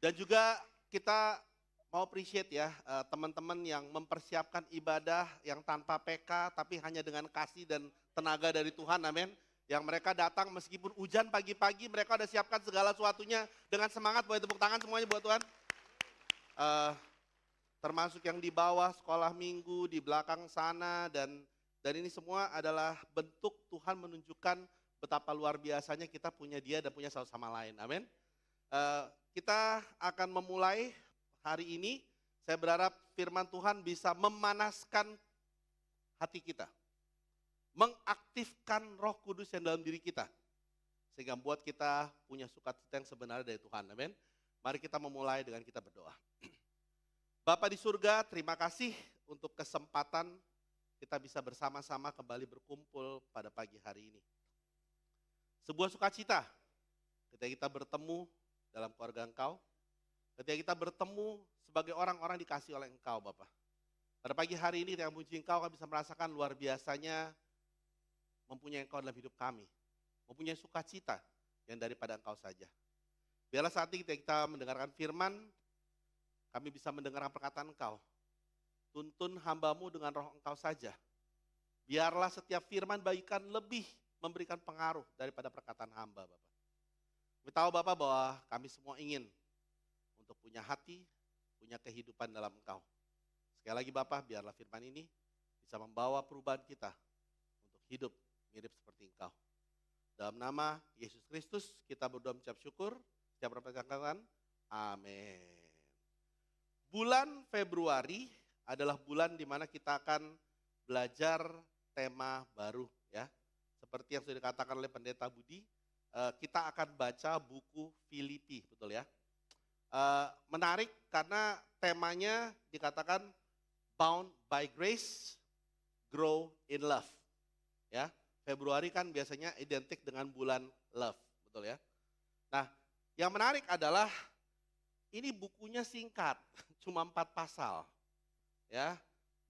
Dan juga kita mau appreciate ya teman-teman yang mempersiapkan ibadah yang tanpa PK tapi hanya dengan kasih dan tenaga dari Tuhan, amin. Yang mereka datang meskipun hujan pagi-pagi mereka udah siapkan segala sesuatunya dengan semangat. Boleh tepuk tangan semuanya buat Tuhan. Eh, Termasuk yang di bawah sekolah minggu, di belakang sana dan ini semua adalah bentuk Tuhan menunjukkan betapa luar biasanya kita punya Dia dan punya satu sama lain, amin. Eh, Kita akan memulai hari ini, saya berharap firman Tuhan bisa memanaskan hati kita. Mengaktifkan Roh Kudus yang dalam diri kita. Sehingga membuat kita punya sukacita yang sebenarnya dari Tuhan, amin. Mari kita memulai dengan kita berdoa. Bapa di surga, terima kasih untuk kesempatan kita bisa bersama-sama kembali berkumpul pada pagi hari ini. Sebuah sukacita ketika kita bertemu dalam keluarga Engkau, ketika kita bertemu sebagai orang-orang dikasih oleh Engkau, Bapak. Pada pagi hari ini yang puji Engkau, kami bisa merasakan luar biasanya mempunyai Engkau dalam hidup kami. Mempunyai sukacita yang daripada Engkau saja. Biarlah saat ini kita mendengarkan firman, kami bisa mendengarkan perkataan Engkau. Tuntun hamba-Mu dengan roh Engkau saja. Biarlah setiap firman bagikan lebih memberikan pengaruh daripada perkataan hamba, Bapak. Kami tahu Bapak bahwa kami semua ingin untuk punya hati, punya kehidupan dalam Engkau. Sekali lagi Bapak, biarlah firman ini bisa membawa perubahan kita untuk hidup mirip seperti Engkau. Dalam nama Yesus Kristus kita berdoa mengucap syukur. Setiap berkatakan amin. Bulan Februari adalah bulan di mana kita akan belajar tema baru ya. Seperti yang sudah dikatakan oleh Pendeta Budi, kita akan baca buku Filipi, betul ya. Menarik karena temanya dikatakan Bound by Grace, Grow in Love. Ya, Februari kan biasanya identik dengan bulan love, betul ya. Nah, yang menarik adalah ini bukunya singkat, cuma 4 pasal. Ya.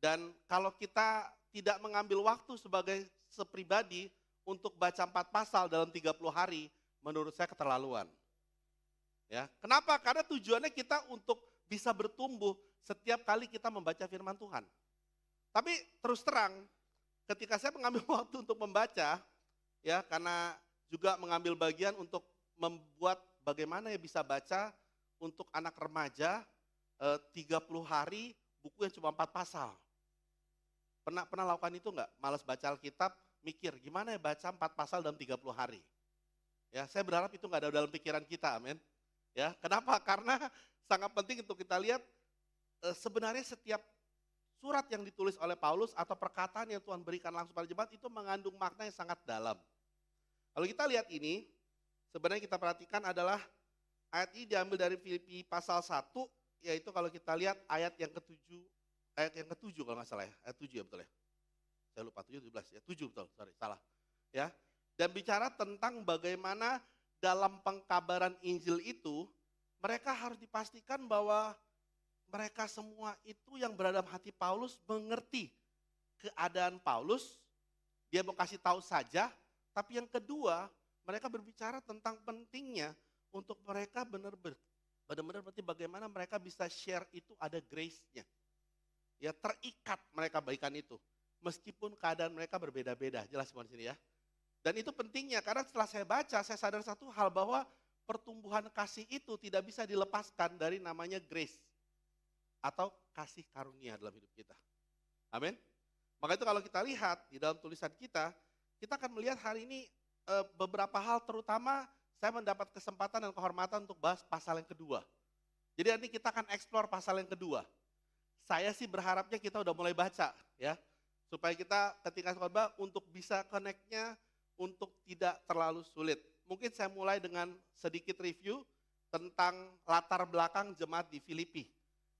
Dan kalau kita tidak mengambil waktu sebagai sepribadi untuk baca 4 pasal dalam 30 hari, menurut saya keterlaluan. Ya. Kenapa? Karena tujuannya kita untuk bisa bertumbuh setiap kali kita membaca firman Tuhan. Tapi terus terang, ketika saya mengambil waktu untuk membaca, ya karena juga mengambil bagian untuk membuat bagaimana ya bisa baca untuk anak remaja 30 hari buku yang cuma 4 pasal. Pernah lakukan itu enggak? Malas baca Alkitab, mikir gimana ya baca 4 pasal dalam 30 hari. Ya, saya berharap itu enggak ada dalam pikiran kita, amin. Ya, kenapa? Karena sangat penting untuk kita lihat sebenarnya setiap surat yang ditulis oleh Paulus atau perkataan yang Tuhan berikan langsung pada jemaat itu mengandung makna yang sangat dalam. Kalau kita lihat ini, sebenarnya kita perhatikan adalah ayat ini diambil dari Filipi pasal 1, yaitu kalau kita lihat ayat yang ke-7 kalau nggak salah ya, ayat 7 ya betul ya. Saya lupa 7 17 ya, 7 betul, salah. Ya. Dan bicara tentang bagaimana dalam pengkabaran Injil itu mereka harus dipastikan bahwa mereka semua itu yang berada dalam hati Paulus mengerti keadaan Paulus, dia mau kasih tahu saja, tapi yang kedua mereka berbicara tentang pentingnya untuk mereka benar-benar berarti bagaimana mereka bisa share itu ada grace-nya. Ya terikat mereka bagikan itu, meskipun keadaan mereka berbeda-beda, jelas di sini ya. Dan itu pentingnya karena setelah saya baca, saya sadar satu hal bahwa pertumbuhan kasih itu tidak bisa dilepaskan dari namanya grace. Atau kasih karunia dalam hidup kita. Amin. Maka itu kalau kita lihat di dalam tulisan kita akan melihat hari ini beberapa hal terutama saya mendapat kesempatan dan kehormatan untuk bahas pasal yang kedua. Jadi nanti kita akan eksplor pasal yang kedua. Saya sih berharapnya kita udah mulai baca ya. Supaya kita ketika khotbah untuk bisa connect-nya untuk tidak terlalu sulit. Mungkin saya mulai dengan sedikit review tentang latar belakang jemaat di Filipi.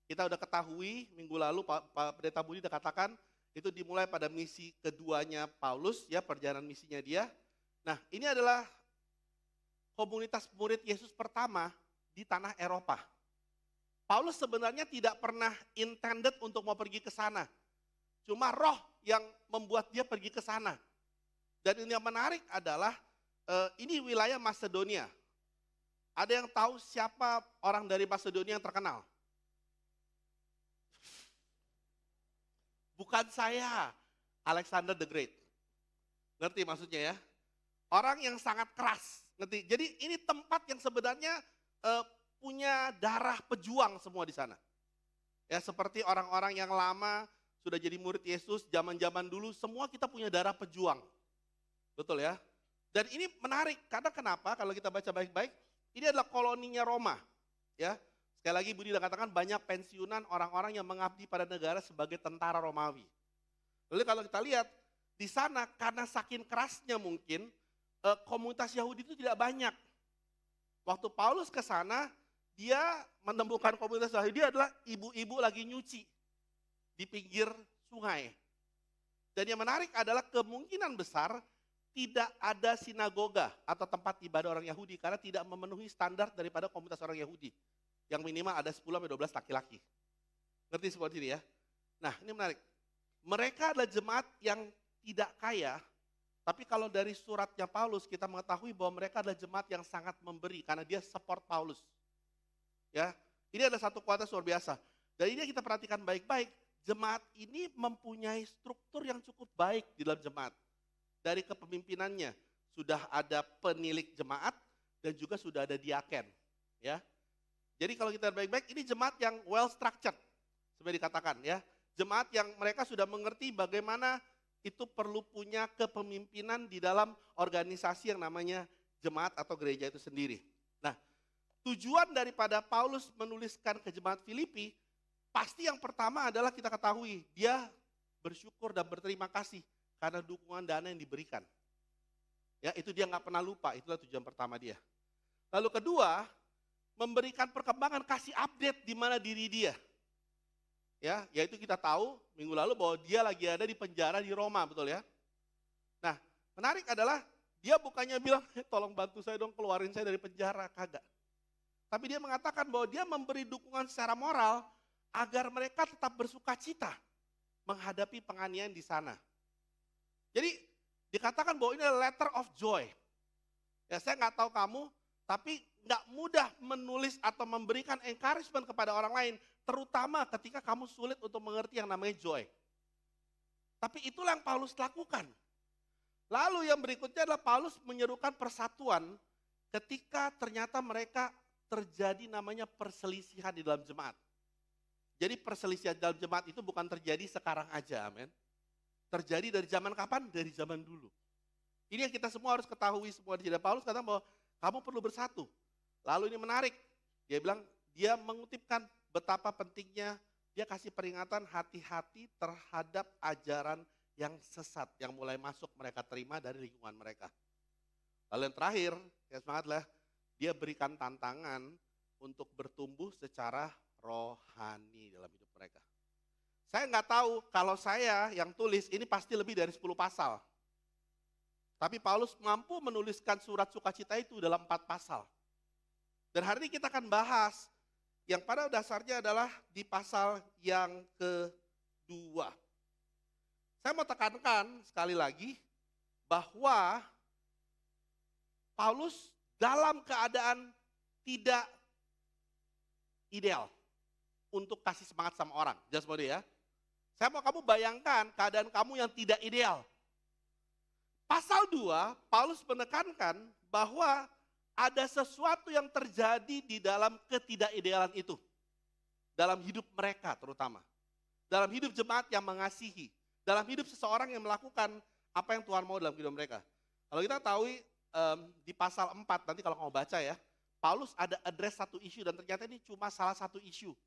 Kita udah ketahui minggu lalu Pak Pendeta Budi udah katakan itu dimulai pada misi keduanya Paulus ya, perjalanan misinya dia. Nah, ini adalah komunitas murid Yesus pertama di tanah Eropa. Paulus sebenarnya tidak pernah intended untuk mau pergi ke sana. Cuma Roh yang membuat dia pergi ke sana. Dan yang menarik adalah ini wilayah Masedonia. Ada yang tahu siapa orang dari Masedonia yang terkenal? Bukan saya, Alexander the Great. Ngerti maksudnya ya? Orang yang sangat keras, ngerti? Jadi ini tempat yang sebenarnya punya darah pejuang semua di sana. Ya seperti orang-orang yang lama sudah jadi murid Yesus, zaman-zaman dulu semua kita punya darah pejuang. Betul ya? Dan ini menarik, karena kenapa? Kalau kita baca baik-baik, ini adalah koloninya Roma. Ya, sekali lagi Budi sudah katakan banyak pensiunan orang-orang yang mengabdi pada negara sebagai tentara Romawi. Lalu kalau kita lihat di sana karena saking kerasnya mungkin komunitas Yahudi itu tidak banyak. Waktu Paulus ke sana, dia menemukan komunitas Yahudi adalah ibu-ibu lagi nyuci di pinggir sungai. Dan yang menarik adalah kemungkinan besar tidak ada sinagoga atau tempat ibadah orang Yahudi karena tidak memenuhi standar daripada komunitas orang Yahudi. Yang minimal ada 10-12 laki-laki. Ngerti seperti ini ya? Nah ini menarik. Mereka adalah jemaat yang tidak kaya, tapi kalau dari suratnya Paulus kita mengetahui bahwa mereka adalah jemaat yang sangat memberi karena dia support Paulus. Ya, ini adalah satu kualitas luar biasa. Dan ini kita perhatikan baik-baik, jemaat ini mempunyai struktur yang cukup baik di dalam jemaat. Dari kepemimpinannya sudah ada penilik jemaat dan juga sudah ada diaken, ya. Jadi kalau kita baik-baik ini jemaat yang well structured, seperti dikatakan ya. Jemaat yang mereka sudah mengerti bagaimana itu perlu punya kepemimpinan di dalam organisasi yang namanya jemaat atau gereja itu sendiri. Nah, tujuan daripada Paulus menuliskan ke jemaat Filipi, pasti yang pertama adalah kita ketahui dia bersyukur dan berterima kasih karena dukungan dana yang diberikan. Ya, itu dia nggak pernah lupa, itulah tujuan pertama dia. Lalu kedua, memberikan perkembangan, kasih update di mana diri dia. Ya, yaitu kita tahu minggu lalu bahwa dia lagi ada di penjara di Roma, betul ya. Nah, menarik adalah dia bukannya bilang, tolong bantu saya dong keluarin saya dari penjara, kagak. Tapi dia mengatakan bahwa dia memberi dukungan secara moral agar mereka tetap bersuka cita menghadapi penganiayaan di sana. Jadi dikatakan bahwa ini adalah letter of joy. Ya saya nggak tahu kamu, tapi nggak mudah menulis atau memberikan encouragement kepada orang lain, terutama ketika kamu sulit untuk mengerti yang namanya joy. Tapi itulah yang Paulus lakukan. Lalu yang berikutnya adalah Paulus menyerukan persatuan ketika ternyata mereka terjadi namanya perselisihan di dalam jemaat. Jadi perselisihan dalam jemaat itu bukan terjadi sekarang aja, amin. Terjadi dari zaman kapan? Dari zaman dulu. Ini yang kita semua harus ketahui semua di Paulus kata bahwa kamu perlu bersatu. Lalu ini menarik. Dia bilang, dia mengutipkan betapa pentingnya dia kasih peringatan hati-hati terhadap ajaran yang sesat yang mulai masuk mereka terima dari lingkungan mereka. Lalu yang terakhir, ya semangatlah, dia berikan tantangan untuk bertumbuh secara rohani dalam hidup mereka. Saya nggak tahu kalau saya yang tulis ini pasti lebih dari 10 pasal. Tapi Paulus mampu menuliskan surat sukacita itu dalam 4 pasal. Dan hari ini kita akan bahas yang pada dasarnya adalah di pasal yang kedua. Saya mau tekankan sekali lagi bahwa Paulus dalam keadaan tidak ideal untuk kasih semangat sama orang. Jelas mau dia ya? Saya mau kamu bayangkan keadaan kamu yang tidak ideal. Pasal 2, Paulus menekankan bahwa ada sesuatu yang terjadi di dalam ketidakidealan itu. Dalam hidup mereka terutama. Dalam hidup jemaat yang mengasihi. Dalam hidup seseorang yang melakukan apa yang Tuhan mau dalam hidup mereka. Kalau kita tahu di pasal 4, nanti kalau kamu baca ya, Paulus ada address satu isu dan ternyata ini cuma salah satu isu.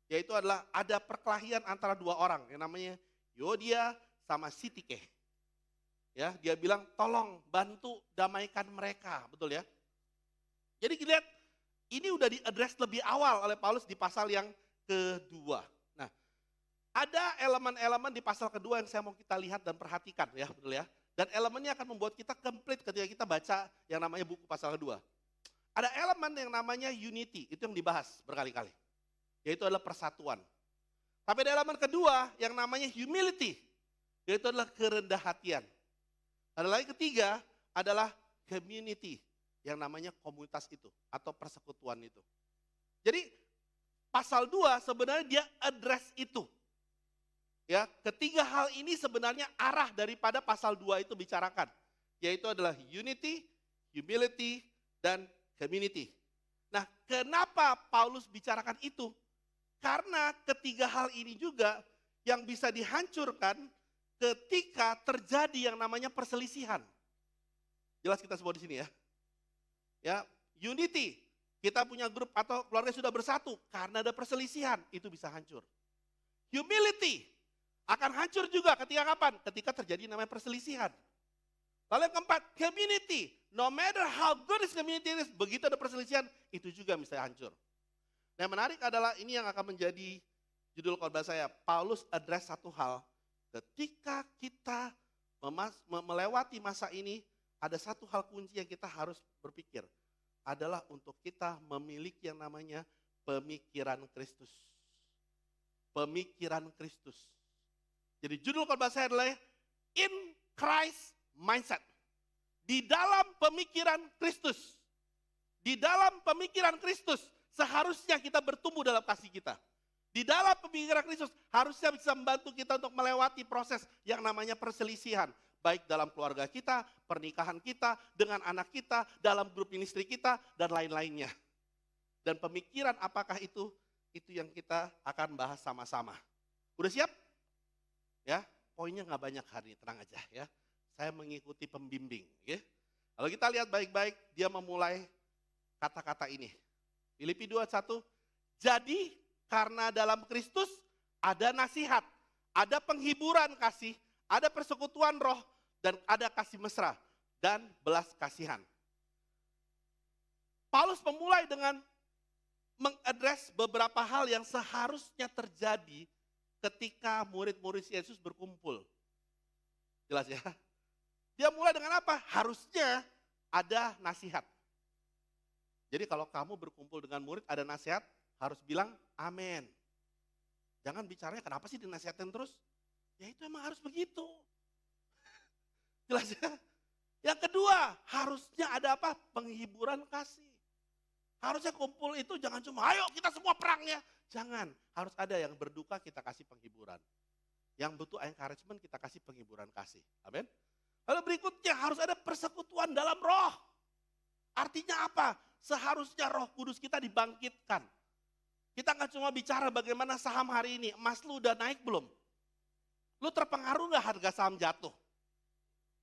Yaitu adalah ada perkelahian antara 2 orang yang namanya Yodia sama Sitike. Ya, dia bilang tolong bantu damaikan mereka, betul ya? Jadi lihat, ini udah diadres lebih awal oleh Paulus di pasal yang kedua. Nah, ada elemen-elemen di pasal kedua yang saya mau kita lihat dan perhatikan ya, betul ya? Dan elemennya akan membuat kita komplit ketika kita baca yang namanya buku pasal kedua. Ada elemen yang namanya unity, itu yang dibahas berkali-kali. Yaitu adalah persatuan. Tapi ada elemen kedua yang namanya humility, yaitu adalah kerendahan hatian. Ada lagi ketiga adalah community, yang namanya komunitas itu atau persekutuan itu. Jadi pasal 2 sebenarnya dia address itu. Ya, ketiga hal ini sebenarnya arah daripada pasal 2 itu bicarakan, yaitu adalah unity, humility, dan community. Nah, kenapa Paulus bicarakan itu? Karena ketiga hal ini juga yang bisa dihancurkan ketika terjadi yang namanya perselisihan. Jelas kita semua di sini ya. Ya, unity, kita punya grup atau keluarga sudah bersatu karena ada perselisihan, itu bisa hancur. Humility akan hancur juga ketika kapan? Ketika terjadi namanya perselisihan. Lalu yang keempat, community. No matter how good is community is, begitu ada perselisihan, itu juga bisa hancur. Nah, yang menarik adalah ini yang akan menjadi judul khotbah saya. Paulus address satu hal, ketika kita melewati masa ini, ada satu hal kunci yang kita harus berpikir, adalah untuk kita memiliki yang namanya pemikiran Kristus. Pemikiran Kristus. Jadi judul khotbah saya adalah In Christ Mindset. Di dalam pemikiran Kristus. Di dalam pemikiran Kristus seharusnya kita bertumbuh dalam kasih kita. Di dalam pemikiran Kristus harusnya bisa membantu kita untuk melewati proses yang namanya perselisihan. Baik dalam keluarga kita, pernikahan kita, dengan anak kita, dalam grup ministry kita, dan lain-lainnya. Dan pemikiran apakah itu yang kita akan bahas sama-sama. Udah siap? Ya, poinnya nggak banyak hari ini, tenang aja ya. Saya mengikuti pembimbing. Ya. Kalau kita lihat baik-baik, dia memulai kata-kata ini. Filipi 2:1, jadi karena dalam Kristus ada nasihat, ada penghiburan kasih, ada persekutuan roh, dan ada kasih mesra, dan belas kasihan. Paulus memulai dengan mengadres beberapa hal yang seharusnya terjadi ketika murid-murid Yesus berkumpul. Jelas ya? Dia mulai dengan apa? Harusnya ada nasihat. Jadi kalau kamu berkumpul dengan murid ada nasihat, harus bilang amin. Jangan bicaranya kenapa sih dinasihatin terus? Ya itu emang harus begitu. Jelas ya? Yang kedua, harusnya ada apa? Penghiburan kasih. Harusnya kumpul itu jangan cuma ayo kita semua perang ya. Jangan, harus ada yang berduka kita kasih penghiburan. Yang butuh encouragement kita kasih penghiburan kasih. Amin. Lalu berikutnya harus ada persekutuan dalam roh. Artinya apa? Seharusnya Roh Kudus kita dibangkitkan. Kita nggak cuma bicara bagaimana saham hari ini, emas lu udah naik belum? Lu terpengaruh nggak harga saham jatuh?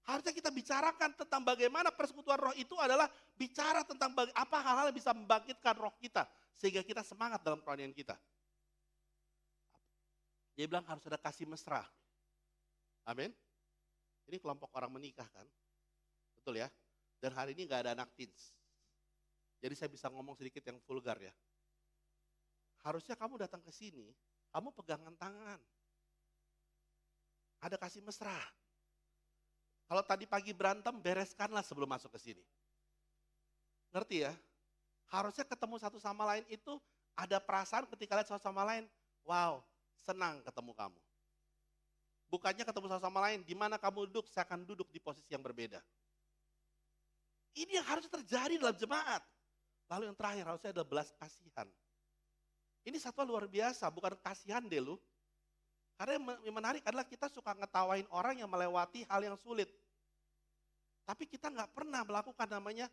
Harusnya kita bicarakan tentang bagaimana persekutuan roh itu adalah bicara tentang apa hal-hal yang bisa membangkitkan roh kita. Sehingga kita semangat dalam peranian kita. Dia bilang harus ada kasih mesra. Amin. Ini kelompok orang menikah kan. Betul ya. Dan hari ini gak ada anak teens. Jadi saya bisa ngomong sedikit yang vulgar ya. Harusnya kamu datang ke sini, kamu pegangan tangan. Ada kasih mesra. Kalau tadi pagi berantem, bereskanlah sebelum masuk ke sini. Ngerti ya? Harusnya ketemu satu sama lain itu ada perasaan ketika lihat satu sama lain, wow, senang ketemu kamu. Bukannya ketemu satu sama lain, di mana kamu duduk, saya akan duduk di posisi yang berbeda. Ini yang harus terjadi dalam jemaat. Lalu yang terakhir harusnya ada belas kasihan. Ini satu luar biasa, bukan kasihan deh lu. Karena yang menarik adalah kita suka ngetawain orang yang melewati hal yang sulit. Tapi kita nggak pernah melakukan namanya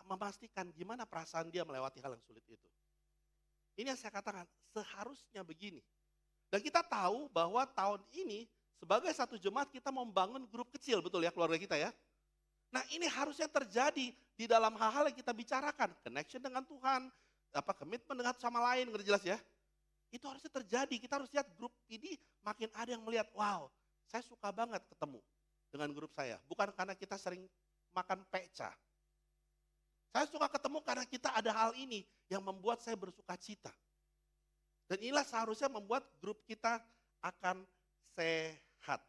memastikan gimana perasaan dia melewati hal yang sulit itu. Ini yang saya katakan, seharusnya begini. Dan kita tahu bahwa tahun ini sebagai satu jemaat kita membangun grup kecil, betul ya keluarga kita ya. Nah ini harusnya terjadi di dalam hal-hal yang kita bicarakan. Connection dengan Tuhan, komitmen dengan sama lain, ngerti jelas ya. Itu harusnya terjadi, kita harus lihat grup ini makin ada yang melihat, wow saya suka banget ketemu dengan grup saya. Bukan karena kita sering makan peca. Saya suka ketemu karena kita ada hal ini yang membuat saya bersuka cita. Dan inilah seharusnya membuat grup kita akan sehat.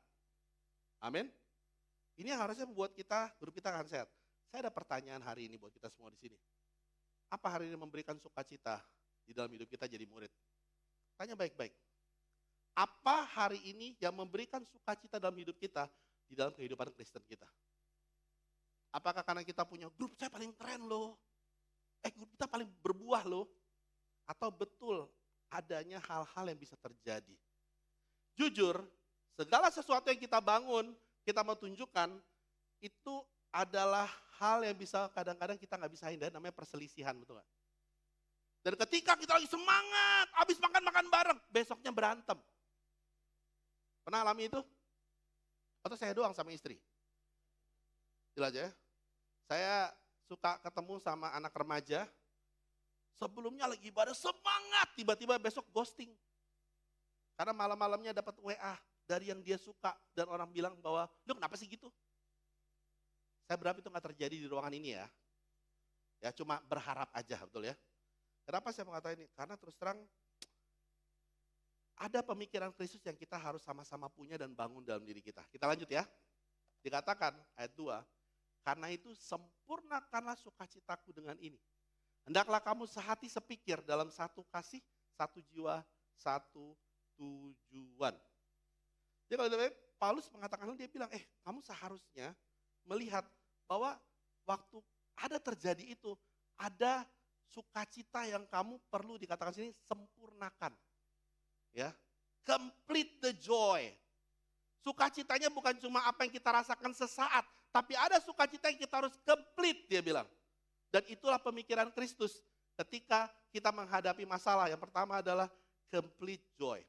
Amin. Ini yang harusnya membuat grup kita akan sehat. Saya ada pertanyaan hari ini buat kita semua di sini. Apa hari ini memberikan sukacita di dalam hidup kita jadi murid? Tanya baik-baik. Apa hari ini yang memberikan sukacita dalam hidup kita di dalam kehidupan Kristen kita? Apakah karena kita punya grup saya paling keren loh, grup kita paling berbuah loh, atau betul adanya hal-hal yang bisa terjadi. Jujur, segala sesuatu yang kita bangun, kita mau tunjukkan, itu adalah hal yang bisa kadang-kadang kita nggak bisa hindari, namanya perselisihan, betul nggak? Dan ketika kita lagi semangat, habis makan bareng, besoknya berantem. Pernah alami itu? Atau saya doang sama istri? Jelas aja ya. Saya suka ketemu sama anak remaja, sebelumnya lagi ibadah semangat, tiba-tiba besok ghosting. Karena malam-malamnya dapat WA dari yang dia suka, dan orang bilang bahwa, lu kenapa sih gitu? Saya berharap itu nggak terjadi di ruangan ini ya. Ya cuma berharap aja, betul ya. Kenapa saya mengatakan ini? Karena terus terang, ada pemikiran Kristus yang kita harus sama-sama punya dan bangun dalam diri kita. Kita lanjut ya. Dikatakan ayat 2, karena itu sempurnakanlah sukacitaku dengan ini. Hendaklah kamu sehati sepikir dalam satu kasih, satu jiwa, satu tujuan. Jadi kalau Paulus mengatakan, dia bilang, kamu seharusnya melihat bahwa waktu ada terjadi itu, ada sukacita yang kamu perlu dikatakan sini sempurnakan. Ya, complete the joy. Sukacitanya bukan cuma apa yang kita rasakan sesaat, tapi ada sukacita yang kita harus complete, dia bilang. Dan itulah pemikiran Kristus ketika kita menghadapi masalah. Yang pertama adalah complete joy.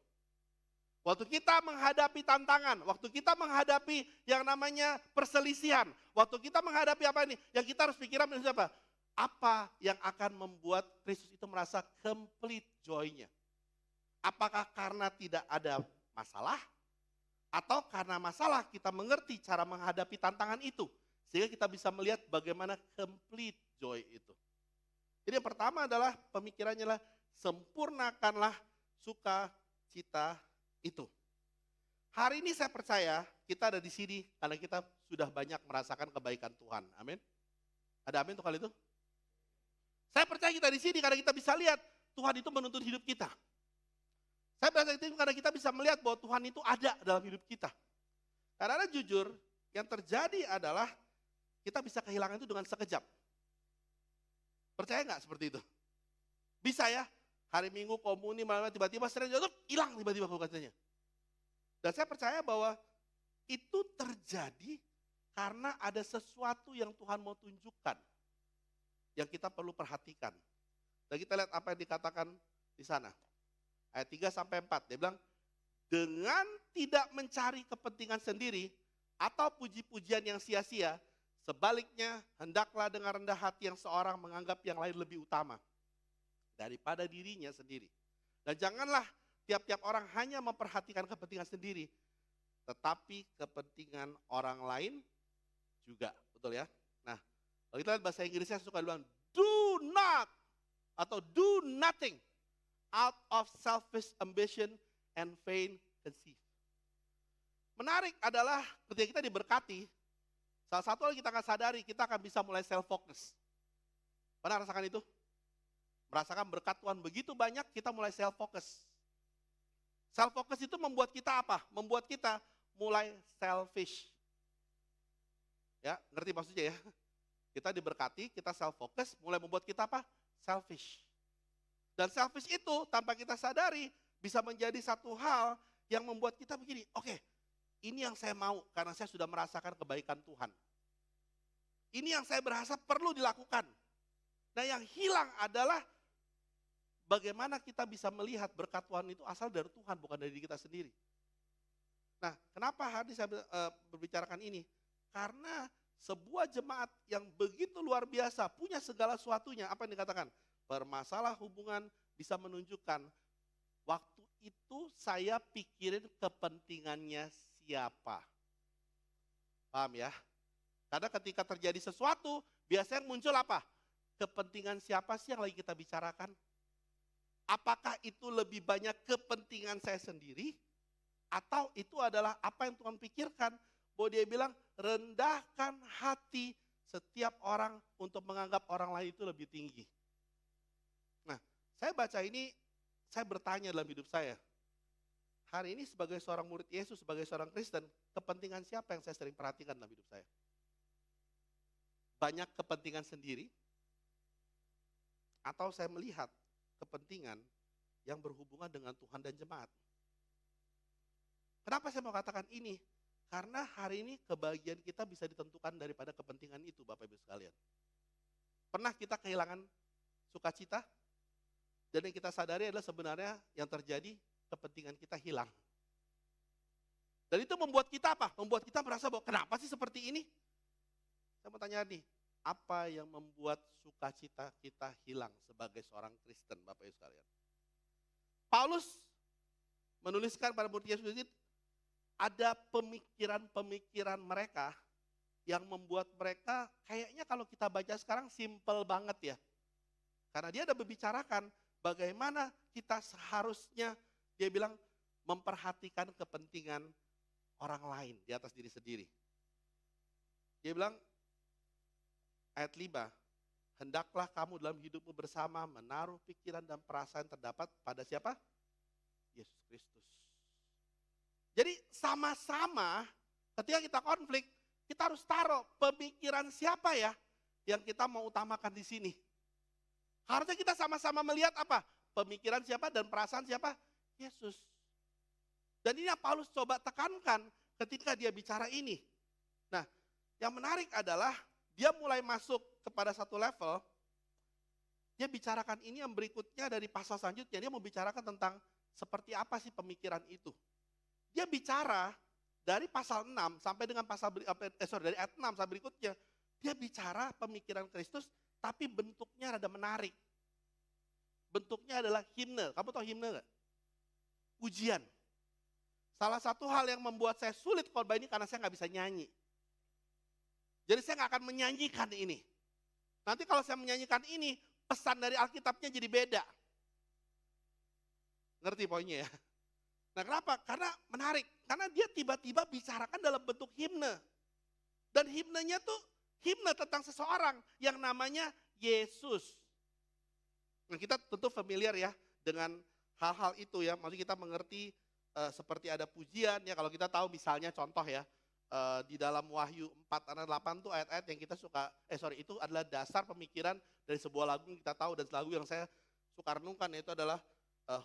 Waktu kita menghadapi tantangan, waktu kita menghadapi yang namanya perselisihan, waktu kita menghadapi apa ini, yang kita harus pikiran apa? Apa yang akan membuat Kristus itu merasa complete joy-nya? Apakah karena tidak ada masalah? Atau karena masalah kita mengerti cara menghadapi tantangan itu? Sehingga kita bisa melihat bagaimana complete joy itu. Jadi yang pertama adalah pemikirannya adalah sempurnakanlah sukacita itu. Hari ini saya percaya kita ada di sini karena kita sudah banyak merasakan kebaikan Tuhan. Amin. Ada amin untuk hal itu? Saya percaya kita di sini karena kita bisa lihat Tuhan itu menuntun hidup kita. Saya percaya itu karena kita bisa melihat bahwa Tuhan itu ada dalam hidup kita. Karena jujur, yang terjadi adalah kita bisa kehilangan itu dengan sekejap. Percaya nggak seperti itu? Bisa ya, hari Minggu komuni, malam tiba-tiba sering jatuh, hilang tiba-tiba katanya. Dan saya percaya bahwa itu terjadi karena ada sesuatu yang Tuhan mau tunjukkan, yang kita perlu perhatikan. Dan kita lihat apa yang dikatakan di sana. Ayat 3-4, dia bilang, dengan tidak mencari kepentingan sendiri atau puji-pujian yang sia-sia, sebaliknya hendaklah dengan rendah hati yang seorang menganggap yang lain lebih utama daripada dirinya sendiri. Dan janganlah tiap-tiap orang hanya memperhatikan kepentingan sendiri, tetapi kepentingan orang lain juga. Betul ya? Nah, kalau kita lihat bahasa Inggrisnya suka bilang, do not atau do nothing out of selfish ambition and vain conceit. Menarik adalah ketika kita diberkati, salah satu yang kita akan sadari, kita akan bisa mulai self-focus. Pernah rasakan itu? Merasakan berkat Tuhan begitu banyak, kita mulai self-focus. Self-focus itu membuat kita apa? Membuat kita mulai selfish. Ya, ngerti maksudnya ya? Kita diberkati, kita self-focus, mulai membuat kita apa? Selfish. Dan selfish itu tanpa kita sadari bisa menjadi satu hal yang membuat kita begini, oke, ini yang saya mau karena saya sudah merasakan kebaikan Tuhan. Ini yang saya berasa perlu dilakukan. Nah yang hilang adalah bagaimana kita bisa melihat berkat Tuhan itu asal dari Tuhan, bukan dari diri kita sendiri. Nah kenapa hari ini saya berbicarakan ini? Karena sebuah jemaat yang begitu luar biasa, punya segala sesuatunya, apa yang dikatakan? Bermasalah hubungan bisa menunjukkan waktu itu saya pikirin kepentingannya siapa. Paham ya? Karena ketika terjadi sesuatu, biasanya muncul apa? Kepentingan siapa sih yang lagi kita bicarakan? Apakah itu lebih banyak kepentingan saya sendiri? Atau itu adalah apa yang Tuhan pikirkan? Bahwa dia bilang, rendahkan hati setiap orang untuk menganggap orang lain itu lebih tinggi. Nah, saya baca ini, saya bertanya dalam hidup saya. Hari ini sebagai seorang murid Yesus, sebagai seorang Kristen, kepentingan siapa yang saya sering perhatikan dalam hidup saya? banyak kepentingan sendiri, atau saya melihat kepentingan yang berhubungan dengan Tuhan dan jemaat. Kenapa saya mau katakan ini? Karena hari ini kebahagiaan kita bisa ditentukan daripada kepentingan itu, Bapak Ibu sekalian. Pernah kita kehilangan sukacita? Dan yang kita sadari adalah sebenarnya yang terjadi kepentingan kita hilang. Dan itu membuat kita apa? Membuat kita merasa bahwa kenapa sih seperti ini? Saya mau tanya nih, apa yang membuat sukacita kita hilang sebagai seorang Kristen, Bapak Ibu sekalian? Paulus menuliskan pada murid Yesus ini, ada pemikiran-pemikiran mereka yang membuat mereka kayaknya kalau kita baca sekarang simple banget ya. Karena dia ada membicarakan bagaimana kita seharusnya, dia bilang, memperhatikan kepentingan orang lain di atas diri sendiri. Dia bilang, ayat 5, hendaklah kamu dalam hidupmu bersama menaruh pikiran dan perasaan terdapat pada siapa? Yesus Kristus. Jadi sama-sama ketika kita konflik, kita harus taruh pemikiran siapa ya yang kita mau utamakan di sini. Harusnya kita sama-sama melihat apa? Pemikiran siapa dan perasaan siapa? Yesus. Dan ini yang Paulus coba tekankan ketika dia bicara ini. Nah, yang menarik adalah dia mulai masuk kepada satu level, dia bicarakan ini yang berikutnya dari pasal selanjutnya, dia mau bicarakan tentang seperti apa sih pemikiran itu. Dia bicara dari pasal 6 sampai dengan dari ayat 6 sampai berikutnya, dia bicara pemikiran Kristus, tapi bentuknya rada menarik. Bentuknya adalah himne. Kamu tahu himne nggak? Pujian. Salah satu hal yang membuat saya sulit khotbah ini karena saya nggak bisa nyanyi. Jadi saya nggak akan menyanyikan ini. Nanti kalau saya menyanyikan ini, pesan dari Alkitabnya jadi beda. Ngerti poinnya ya? Nah kenapa? Karena menarik. Karena dia tiba-tiba bicarakan dalam bentuk himne. Dan himnenya tuh himne tentang seseorang yang namanya Yesus. Nah kita tentu familiar ya dengan hal-hal itu ya. Maksudnya kita mengerti seperti ada pujian ya. Kalau kita tahu misalnya contoh ya. Di dalam Wahyu 4 ayat 8 tuh ayat-ayat yang kita suka, itu adalah dasar pemikiran dari sebuah lagu yang kita tahu. Dan lagu yang saya suka renungkan yaitu adalah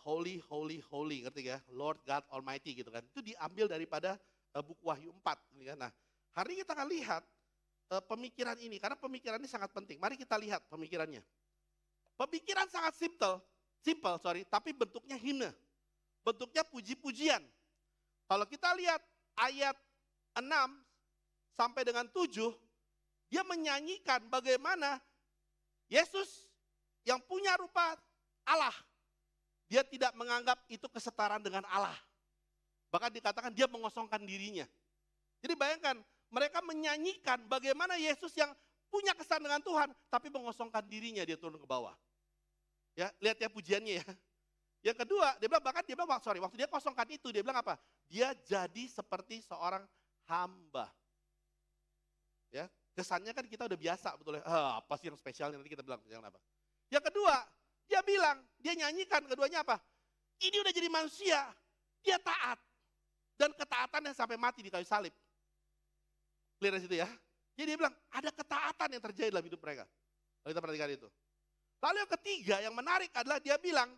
Holy, Holy, Holy, ngerti ya? Lord God Almighty gitu kan. Itu diambil daripada buku Wahyu 4. Gitu kan? Nah, hari ini kita akan lihat pemikiran ini, karena pemikiran ini sangat penting. Mari kita lihat pemikirannya. Pemikiran sangat simple, tapi bentuknya himne. Bentuknya puji-pujian. Kalau kita lihat ayat 6 sampai dengan 7, dia menyanyikan bagaimana Yesus yang punya rupa Allah, dia tidak menganggap itu kesetaraan dengan Allah. Bahkan dikatakan dia mengosongkan dirinya. Jadi bayangkan, mereka menyanyikan bagaimana Yesus yang punya kesan dengan Tuhan, tapi mengosongkan dirinya, dia turun ke bawah. Ya, lihat ya pujiannya ya. Yang kedua, dia bilang waktu dia kosongkan itu, dia bilang apa? Dia jadi seperti seorang hamba. Ya, kesannya kan kita udah biasa betul ya. Apa sih yang spesialnya, nanti kita bilang jangan apa. Yang kedua, dia bilang, dia nyanyikan keduanya apa? Ini udah jadi manusia, dia taat. Dan ketaatannya sampai mati di kayu salib. Clear di situ ya. Jadi dia bilang, ada ketaatan yang terjadi dalam hidup mereka. Kalau kita perhatikan itu. Lalu yang ketiga, yang menarik adalah dia bilang,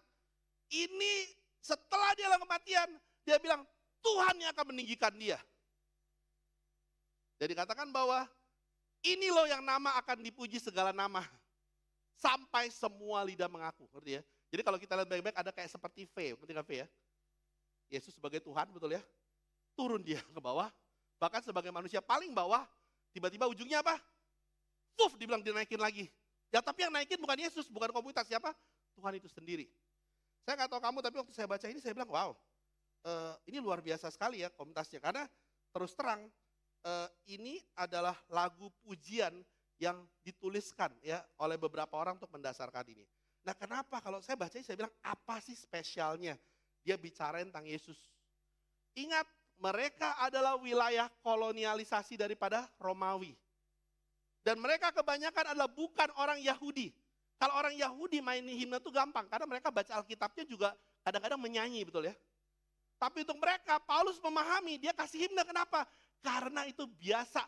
ini setelah dia dalam kematian, dia bilang, Tuhan yang akan meninggikan dia. Jadi katakan bahwa, ini loh yang nama akan dipuji segala nama. Sampai semua lidah mengaku, ngerti ya? Jadi kalau kita lihat baik-baik ada kayak seperti V, ngerti V ya? Yesus sebagai Tuhan, betul ya? Turun dia ke bawah, bahkan sebagai manusia paling bawah, tiba-tiba ujungnya apa? Dibilang dinaikin lagi. Ya tapi yang naikin bukan Yesus, bukan komunitas, siapa? Tuhan itu sendiri. Saya nggak tahu kamu, tapi waktu saya baca ini saya bilang, wow, ini luar biasa sekali ya komunitasnya. Karena terus terang, ini adalah lagu pujian yang dituliskan ya oleh beberapa orang untuk mendasarkan ini. Nah kenapa kalau saya baca saya bilang apa sih spesialnya dia bicarain tentang Yesus. Ingat mereka adalah wilayah kolonialisasi daripada Romawi. Dan mereka kebanyakan adalah bukan orang Yahudi. Kalau orang Yahudi mainin himne itu gampang karena mereka baca Alkitabnya juga kadang-kadang menyanyi, betul ya. Tapi untuk mereka Paulus memahami, dia kasih himne kenapa? Karena itu biasa.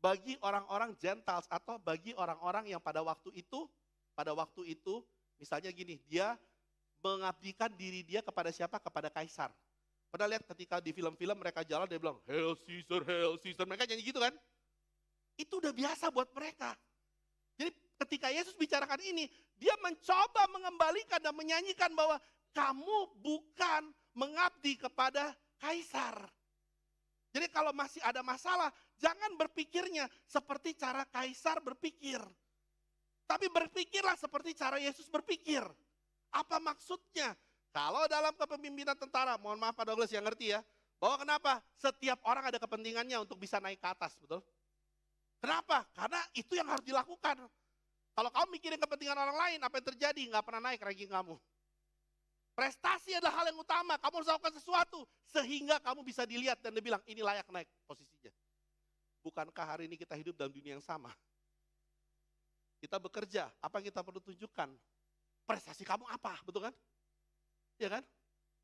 bagi orang-orang Gentiles atau bagi orang-orang yang pada waktu itu misalnya gini, dia mengabdikan diri dia kepada siapa? Kepada kaisar. Pernah lihat ketika di film-film mereka jalan dia bilang, Hail Caesar, mereka nyanyi gitu kan? Itu udah biasa buat mereka. Jadi ketika Yesus bicarakan ini, dia mencoba mengembalikan dan menyanyikan bahwa kamu bukan mengabdi kepada kaisar. Jadi kalau masih ada masalah, jangan berpikirnya seperti cara kaisar berpikir. Tapi berpikirlah seperti cara Yesus berpikir. Apa maksudnya? Kalau dalam kepemimpinan tentara, mohon maaf Pak Douglas yang ngerti ya, bahwa kenapa? Setiap orang ada kepentingannya untuk bisa naik ke atas, betul? Kenapa? Karena itu yang harus dilakukan. Kalau kamu mikirin kepentingan orang lain, apa yang terjadi? Nggak pernah naik ranking kamu. Prestasi adalah hal yang utama, kamu harus lakukan sesuatu, sehingga kamu bisa dilihat dan dibilang, ini layak naik posisinya. Bukankah hari ini kita hidup dalam dunia yang sama? Kita bekerja, apa yang kita perlu tunjukkan? Prestasi kamu apa, betul kan? Ya kan?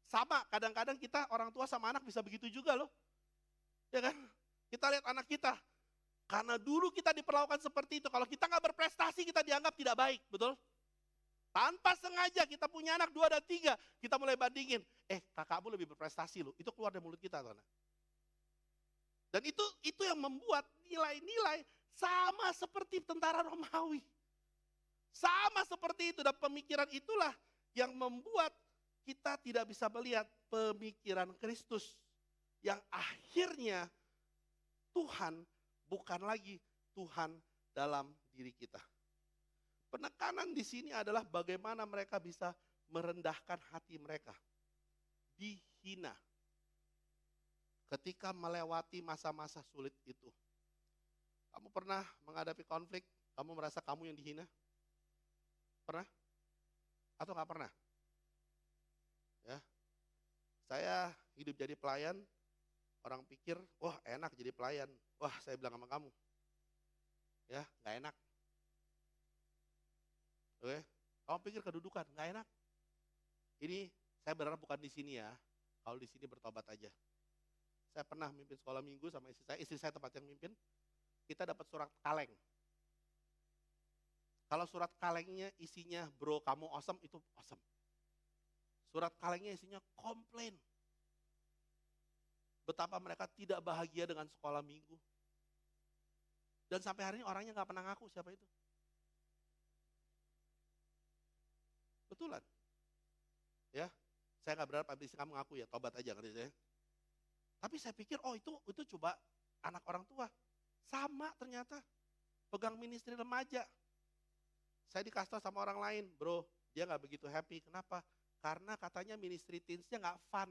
Sama, kadang-kadang kita orang tua sama anak bisa begitu juga loh. Ya kan? Kita lihat anak kita, karena dulu kita diperlakukan seperti itu, kalau kita nggak berprestasi kita dianggap tidak baik, betul? Tanpa sengaja kita punya anak 2 dan 3, kita mulai bandingin, kakakmu lebih berprestasi loh, itu keluar dari mulut kita. Tuh, dan itu yang membuat nilai-nilai sama seperti tentara Romawi. Sama seperti itu, dan pemikiran itulah yang membuat kita tidak bisa melihat pemikiran Kristus. Yang akhirnya Tuhan bukan lagi Tuhan dalam diri kita. Penekanan di sini adalah bagaimana mereka bisa merendahkan hati mereka. Dihina. Ketika melewati masa-masa sulit itu. Kamu pernah menghadapi konflik, kamu merasa kamu yang dihina? Pernah? Atau nggak pernah? Ya, saya hidup jadi pelayan, orang pikir, wah enak jadi pelayan. Wah saya bilang sama kamu, ya nggak enak. Oke, kamu pikir kedudukan, nggak enak. Ini saya berharap bukan di sini ya, kalau di sini bertobat aja. Saya pernah mimpin sekolah minggu sama istri saya tempat yang mimpin, kita dapat surat kaleng. Kalau surat kalengnya isinya bro kamu awesome, itu awesome. Surat kalengnya isinya komplain. Betapa mereka tidak bahagia dengan sekolah minggu. Dan sampai hari ini orangnya gak pernah ngaku siapa itu. Betulan. Ya, saya gak berharap abis kamu ngaku ya, tobat aja ngerti saya. Tapi saya pikir, itu coba anak orang tua. Sama ternyata, pegang ministry remaja. Saya dikasih sama orang lain, bro, dia gak begitu happy. Kenapa? Karena katanya ministry teens-nya gak fun.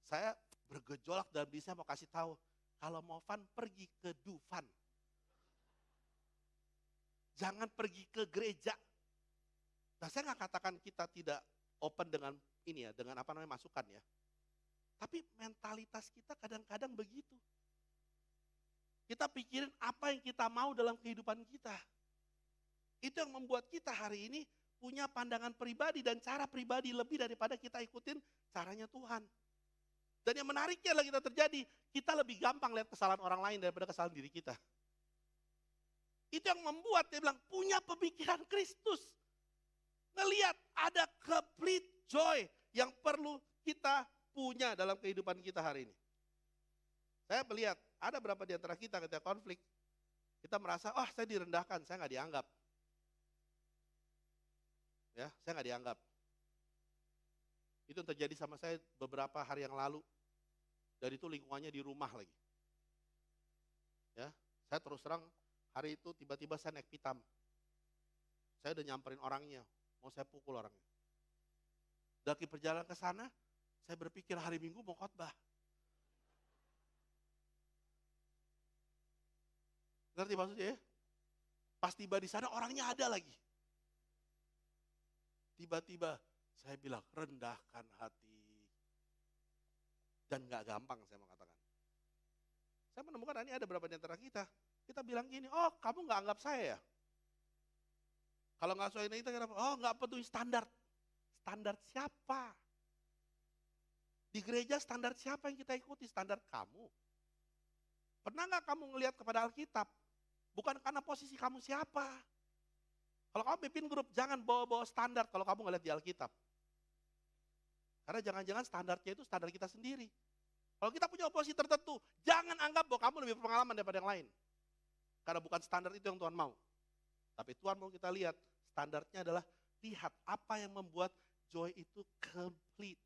Saya bergejolak dalam diri saya mau kasih tahu, kalau mau fun pergi ke Dufan. Jangan pergi ke gereja. Nah, saya nggak katakan kita tidak open dengan ini ya, dengan masukan ya. Tapi mentalitas kita kadang-kadang begitu. Kita pikirin apa yang kita mau dalam kehidupan kita. Itu yang membuat kita hari ini punya pandangan pribadi dan cara pribadi lebih daripada kita ikutin caranya Tuhan. Dan yang menariknya lagi terjadi, kita lebih gampang lihat kesalahan orang lain daripada kesalahan diri kita. Itu yang membuat dia bilang punya pemikiran Kristus. Ngelihat ada complete joy yang perlu kita punya dalam kehidupan kita hari ini. Saya melihat ada berapa di antara kita ketika konflik, kita merasa, saya direndahkan, saya nggak dianggap. Ya, saya nggak dianggap. Itu yang terjadi sama saya beberapa hari yang lalu. Dan itu lingkungannya di rumah lagi. Ya, saya terus terang hari itu tiba-tiba saya naik pitam. Saya udah nyamperin orangnya, mau saya pukul orangnya. Dari perjalanan ke sana, saya berpikir hari Minggu mau khotbah. Ngerti maksudnya ya? Pas tiba di sana orangnya ada lagi. Tiba-tiba saya bilang rendahkan hati. Dan gak gampang saya mau katakan. Saya menemukan ini ada beberapa di antara kita. Kita bilang gini, kamu gak anggap saya ya? Kalau gak sesuai dengan itu, gak peduli standar. Standar siapa? Di gereja standar siapa yang kita ikuti? Standar kamu. Pernah nggak kamu ngelihat kepada Alkitab? Bukan karena posisi kamu siapa. Kalau kamu pimpin grup, jangan bawa-bawa standar kalau kamu ngelihat di Alkitab. Karena jangan-jangan standarnya itu standar kita sendiri. Kalau kita punya posisi tertentu, jangan anggap bahwa kamu lebih berpengalaman daripada yang lain. Karena bukan standar itu yang Tuhan mau. Tapi Tuhan mau kita lihat, standarnya adalah lihat apa yang membuat joy itu complete.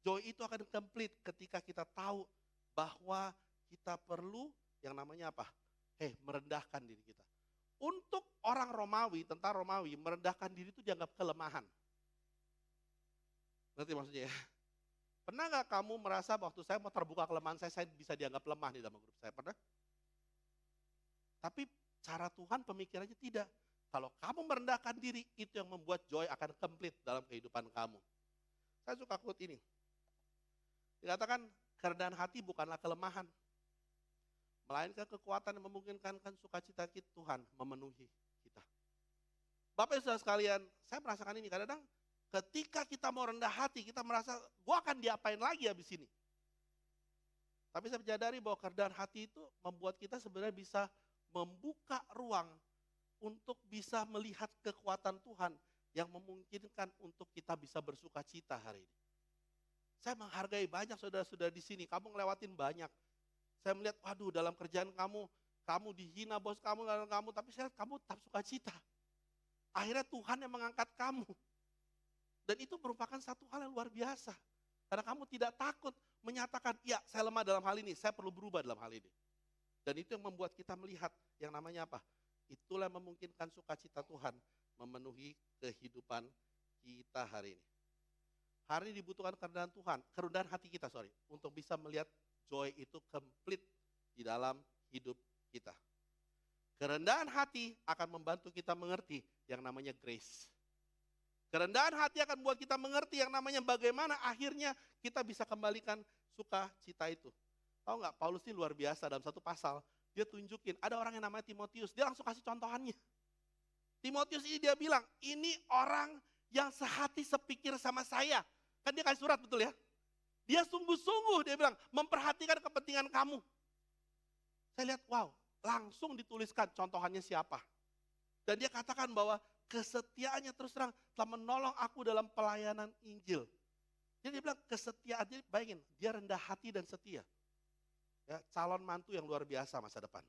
Joy itu akan complete ketika kita tahu bahwa kita perlu yang namanya apa? Merendahkan diri kita. Untuk orang Romawi, tentara Romawi, merendahkan diri itu dianggap kelemahan. Ngerti maksudnya ya? Pernah nggak kamu merasa waktu saya mau terbuka kelemahan saya bisa dianggap lemah di dalam grup saya? Pernah? Tapi cara Tuhan pemikirannya tidak. Kalau kamu merendahkan diri, itu yang membuat joy akan complete dalam kehidupan kamu. Saya suka quote ini. Dikatakan, kerendahan hati bukanlah kelemahan. Melainkan kekuatan yang memungkinkan sukacita Tuhan memenuhi kita. Bapak Ibu Saudara sekalian, saya merasakan ini kadang-kadang ketika kita mau rendah hati, kita merasa, gua akan diapain lagi habis ini. Tapi saya menyadari bahwa kerendahan hati itu membuat kita sebenarnya bisa membuka ruang untuk bisa melihat kekuatan Tuhan yang memungkinkan untuk kita bisa bersuka cita hari ini. Saya menghargai banyak saudara-saudara di sini, kamu ngelewatin banyak. Saya melihat, waduh dalam kerjaan kamu dihina bos kamu, tapi saya lihat kamu tetap suka cita. Akhirnya Tuhan yang mengangkat kamu. Dan itu merupakan satu hal yang luar biasa. Karena kamu tidak takut menyatakan, ya saya lemah dalam hal ini, saya perlu berubah dalam hal ini. Dan itu yang membuat kita melihat yang namanya apa? Itulah yang memungkinkan sukacita Tuhan memenuhi kehidupan kita hari ini. Hari ini dibutuhkan kerendahan hati kita, untuk bisa melihat joy itu complete di dalam hidup kita. Kerendahan hati akan membantu kita mengerti yang namanya grace. Kerendahan hati akan membuat kita mengerti yang namanya bagaimana akhirnya kita bisa kembalikan sukacita itu. Tahu nggak, Paulus ini luar biasa dalam satu pasal, dia tunjukin ada orang yang namanya Timotius, dia langsung kasih contohannya. Timotius ini dia bilang, ini orang yang sehati sepikir sama saya. Kan dia kasih surat betul ya. Dia sungguh-sungguh dia bilang memperhatikan kepentingan kamu. Saya lihat wow, langsung dituliskan contohannya siapa. Dan dia katakan bahwa kesetiaannya terus terang telah menolong aku dalam pelayanan Injil. Jadi dia bilang kesetiaan, jadi bayangin dia rendah hati dan setia. Ya, calon mantu yang luar biasa masa depan.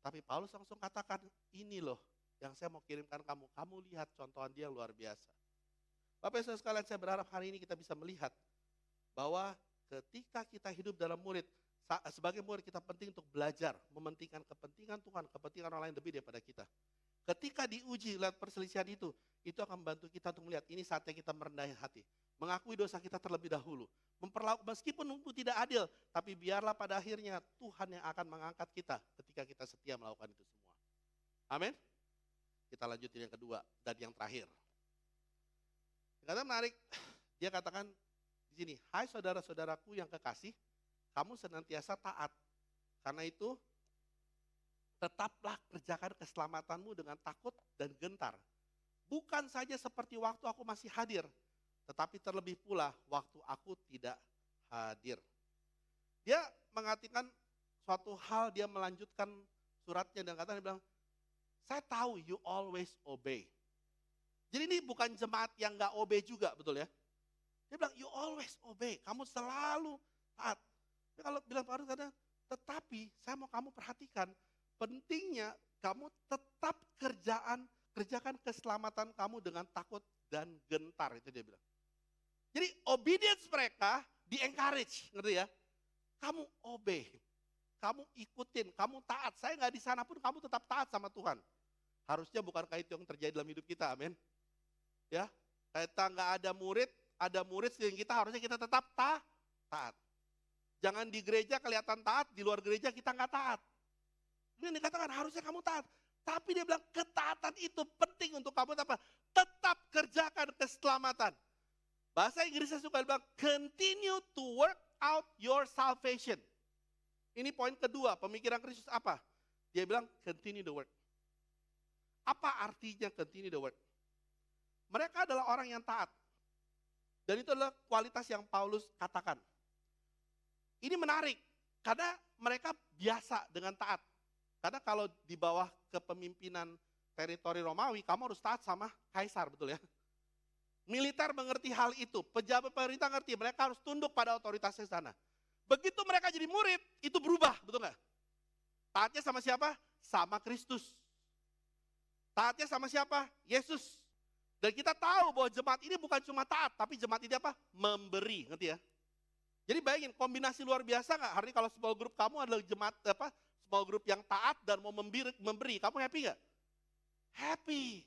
Tapi Paulus langsung katakan, ini loh yang saya mau kirimkan kamu. Kamu lihat contohan dia yang luar biasa. Bapak Ibu sekalian, saya berharap hari ini kita bisa melihat bahwa ketika kita hidup dalam murid, sebagai murid kita penting untuk belajar, mementingkan kepentingan Tuhan, kepentingan orang lain lebih daripada kita. Ketika diuji lewat perselisihan itu akan membantu kita untuk melihat ini saatnya kita merendahin hati. Mengakui dosa kita terlebih dahulu. Meskipun itu tidak adil, tapi biarlah pada akhirnya Tuhan yang akan mengangkat kita ketika kita setia melakukan itu semua. Amin. Kita lanjutin yang kedua dan yang terakhir. Kata menarik, dia katakan di sini, hai saudara-saudaraku yang kekasih, kamu senantiasa taat. Karena itu, tetaplah kerjakan keselamatanmu dengan takut dan gentar. Bukan saja seperti waktu aku masih hadir, tetapi terlebih pula waktu aku tidak hadir. Dia mengatakan suatu hal, dia melanjutkan suratnya dan katanya, dia bilang, saya tahu you always obey. Jadi ini bukan jemaat yang gak obey juga, betul ya? Dia bilang, you always obey, kamu selalu taat. Tapi kalau bilang Pak Arun kadang, tetapi saya mau kamu perhatikan, pentingnya kamu tetap kerjakan keselamatan kamu dengan takut dan gentar, itu dia bilang. Jadi obedience mereka di-encourage, ngerti ya? Kamu obey, kamu ikutin, kamu taat. Saya gak di sana pun kamu tetap taat sama Tuhan. Harusnya bukankah itu yang terjadi dalam hidup kita, amin? Ya, kita nggak ada murid sehingga kita harusnya kita tetap taat. Jangan di gereja kelihatan taat, di luar gereja kita nggak taat. Ini dikatakan harusnya kamu taat. Tapi dia bilang ketaatan itu penting untuk kamu tetap kerjakan keselamatan. Bahasa Inggrisnya suka bilang continue to work out your salvation. Ini poin kedua, pemikiran Kristus apa? Dia bilang continue the work. Apa artinya continue the work? Mereka adalah orang yang taat. Dan itu adalah kualitas yang Paulus katakan. Ini menarik. Karena mereka biasa dengan taat. Karena kalau di bawah kepemimpinan teritori Romawi, kamu harus taat sama kaisar, betul ya? Militer mengerti hal itu, pejabat pemerintah ngerti, mereka harus tunduk pada otoritas di sana. Begitu mereka jadi murid, itu berubah, betul nggak? Taatnya sama siapa? Sama Kristus. Taatnya sama siapa? Yesus. Dan kita tahu bahwa jemaat ini bukan cuma taat, tapi jemaat ini apa? Memberi, ngerti ya? Jadi bayangin, kombinasi luar biasa nggak? Hari ini kalau small group kamu adalah jemaat apa? Small group yang taat dan mau memberi, kamu happy nggak? Happy.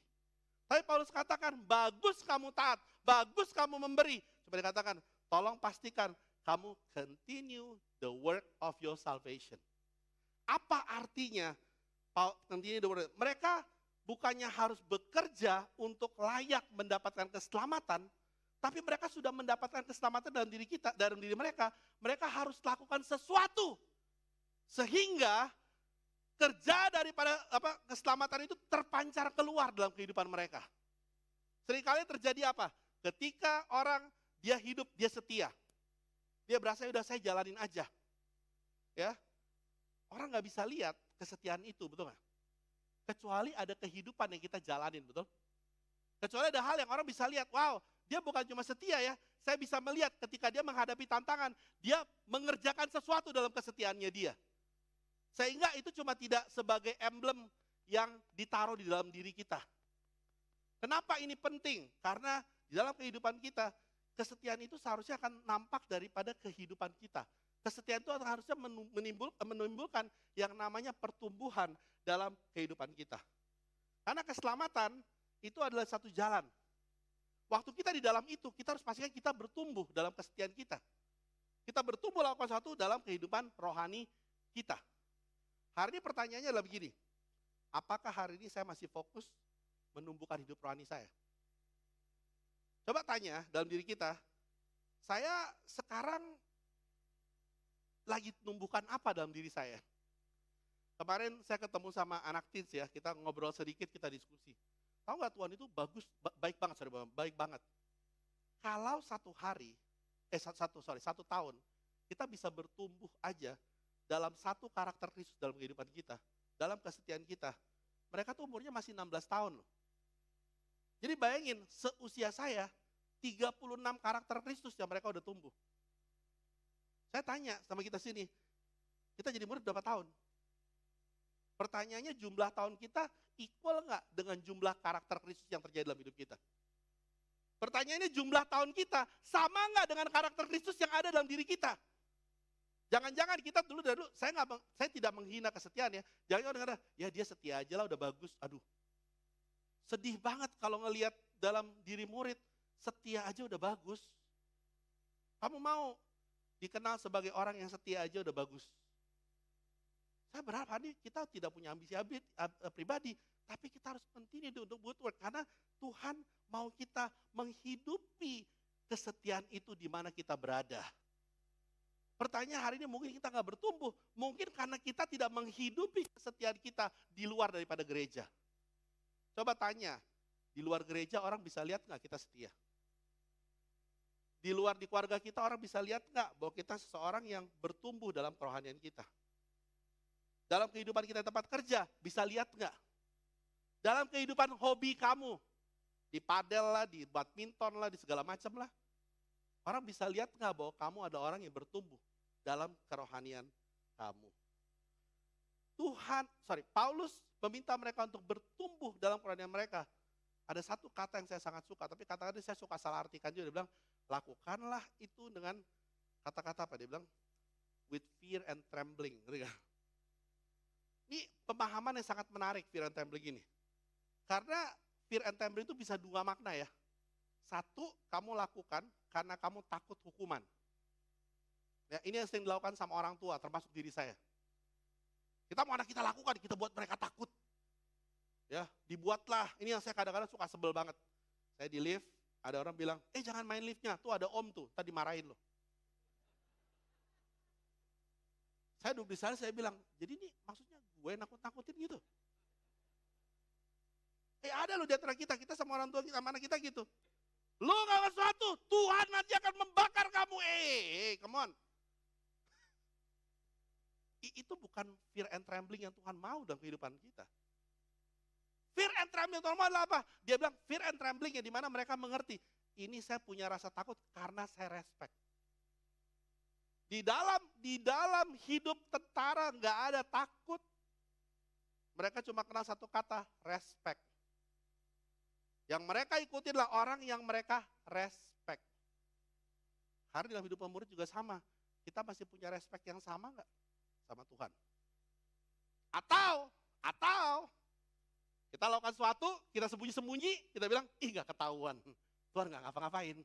Tapi Paulus katakan, bagus kamu taat, bagus kamu memberi. Coba dikatakan, tolong pastikan kamu continue the work of your salvation. Apa artinya continue the work? Mereka bukannya harus bekerja untuk layak mendapatkan keselamatan, tapi mereka sudah mendapatkan keselamatan dalam diri kita, dalam diri mereka. Mereka harus lakukan sesuatu sehingga kerja daripada keselamatan itu terpancar keluar dalam kehidupan mereka. Seringkali terjadi apa? Ketika orang dia hidup, dia setia. Dia berasa udah saya jalanin aja. Ya. Orang nggak bisa lihat kesetiaan itu, betul nggak? Kecuali ada kehidupan yang kita jalanin, betul? Kecuali ada hal yang orang bisa lihat, wow, dia bukan cuma setia ya, saya bisa melihat ketika dia menghadapi tantangan, dia mengerjakan sesuatu dalam kesetiaannya dia. Sehingga itu cuma tidak sebagai emblem yang ditaruh di dalam diri kita. Kenapa ini penting? Karena di dalam kehidupan kita, kesetiaan itu seharusnya akan nampak daripada kehidupan kita. Kesetiaan itu harusnya menimbulkan yang namanya pertumbuhan dalam kehidupan kita. Karena keselamatan itu adalah satu jalan. Waktu kita di dalam itu, kita harus pastikan kita bertumbuh dalam kesetiaan kita. Kita bertumbuh lakukan sesuatu dalam kehidupan rohani kita. Hari ini pertanyaannya adalah begini, apakah hari ini saya masih fokus menumbuhkan hidup rohani saya? Coba tanya dalam diri kita, saya sekarang lagi tumbuhkan apa dalam diri saya? Kemarin saya ketemu sama anak teens ya, kita ngobrol sedikit, kita diskusi. Tahu nggak Tuhan itu bagus, baik banget, baik banget. Kalau satu tahun, kita bisa bertumbuh aja dalam satu karakter Kristus dalam kehidupan kita, dalam kesetiaan kita. Mereka tuh umurnya masih 16 tahun loh. Jadi bayangin, seusia saya, 36 karakter Kristus yang mereka udah tumbuh. Saya tanya sama kita sini, kita jadi murid berapa tahun? Pertanyaannya jumlah tahun kita equal nggak dengan jumlah karakter Kristus yang terjadi dalam hidup kita? Pertanyaannya jumlah tahun kita sama nggak dengan karakter Kristus yang ada dalam diri kita? Jangan-jangan kita dulu, saya tidak menghina kesetiaan ya. Jangan dengar, ya dia setia aja lah udah bagus. Aduh, sedih banget kalau ngelihat dalam diri murid, setia aja udah bagus. Kamu mau dikenal sebagai orang yang setia aja udah bagus. Saya berharap hari kita tidak punya ambisi pribadi, tapi kita harus continue untuk good work. Karena Tuhan mau kita menghidupi kesetiaan itu di mana kita berada. Pertanyaan hari ini mungkin kita nggak bertumbuh, mungkin karena kita tidak menghidupi kesetiaan kita di luar daripada gereja. Coba tanya, di luar gereja orang bisa lihat nggak kita setia? Di luar di keluarga kita orang bisa lihat nggak bahwa kita seseorang yang bertumbuh dalam kerohanian kita? Dalam kehidupan kita di tempat kerja, bisa lihat nggak? Dalam kehidupan hobi kamu, di padel lah, di badminton lah, di segala macam lah. Orang bisa lihat nggak bahwa kamu ada orang yang bertumbuh dalam kerohanian kamu. Paulus meminta mereka untuk bertumbuh dalam kerohanian mereka. Ada satu kata yang saya sangat suka, tapi kata-kata saya suka salah artikan juga. Dia bilang, lakukanlah itu dengan kata-kata apa? Dia bilang, with fear and trembling. Ini pemahaman yang sangat menarik, fear and trembling ini. Karena fear and trembling itu bisa dua makna ya. Satu, kamu lakukan karena kamu takut hukuman. Ya, ini yang sering dilakukan sama orang tua, termasuk diri saya. Kita mau anak kita lakukan, kita buat mereka takut. Ya, dibuatlah. Ini yang saya kadang-kadang suka sebel banget. Saya di lift, ada orang bilang, jangan main liftnya, tuh ada om tuh, tadi marahin loh. Saya duduk di sana, saya bilang, jadi ini maksudnya gue nakut-nakutin gitu. Ada loh di antara kita sama orang tua kita, sama anak kita gitu. Lo gak sesuatu, Tuhan nanti akan membakar kamu. Come on. Itu bukan fear and trembling yang Tuhan mau dalam kehidupan kita. Fear and trembling Tuhan mau adalah apa? Dia bilang fear and trembling yang dimana mereka mengerti. Ini saya punya rasa takut karena saya respect. Di dalam hidup tentara nggak ada takut. Mereka cuma kenal satu kata, respect. Yang mereka ikuti adalah orang yang mereka respect. Hari dalam hidup murid juga sama. Kita masih punya respect yang sama nggak sama Tuhan? Atau kita lakukan sesuatu, kita sembunyi-sembunyi, kita bilang, ih gak ketahuan. Tuhan gak ngapa-ngapain.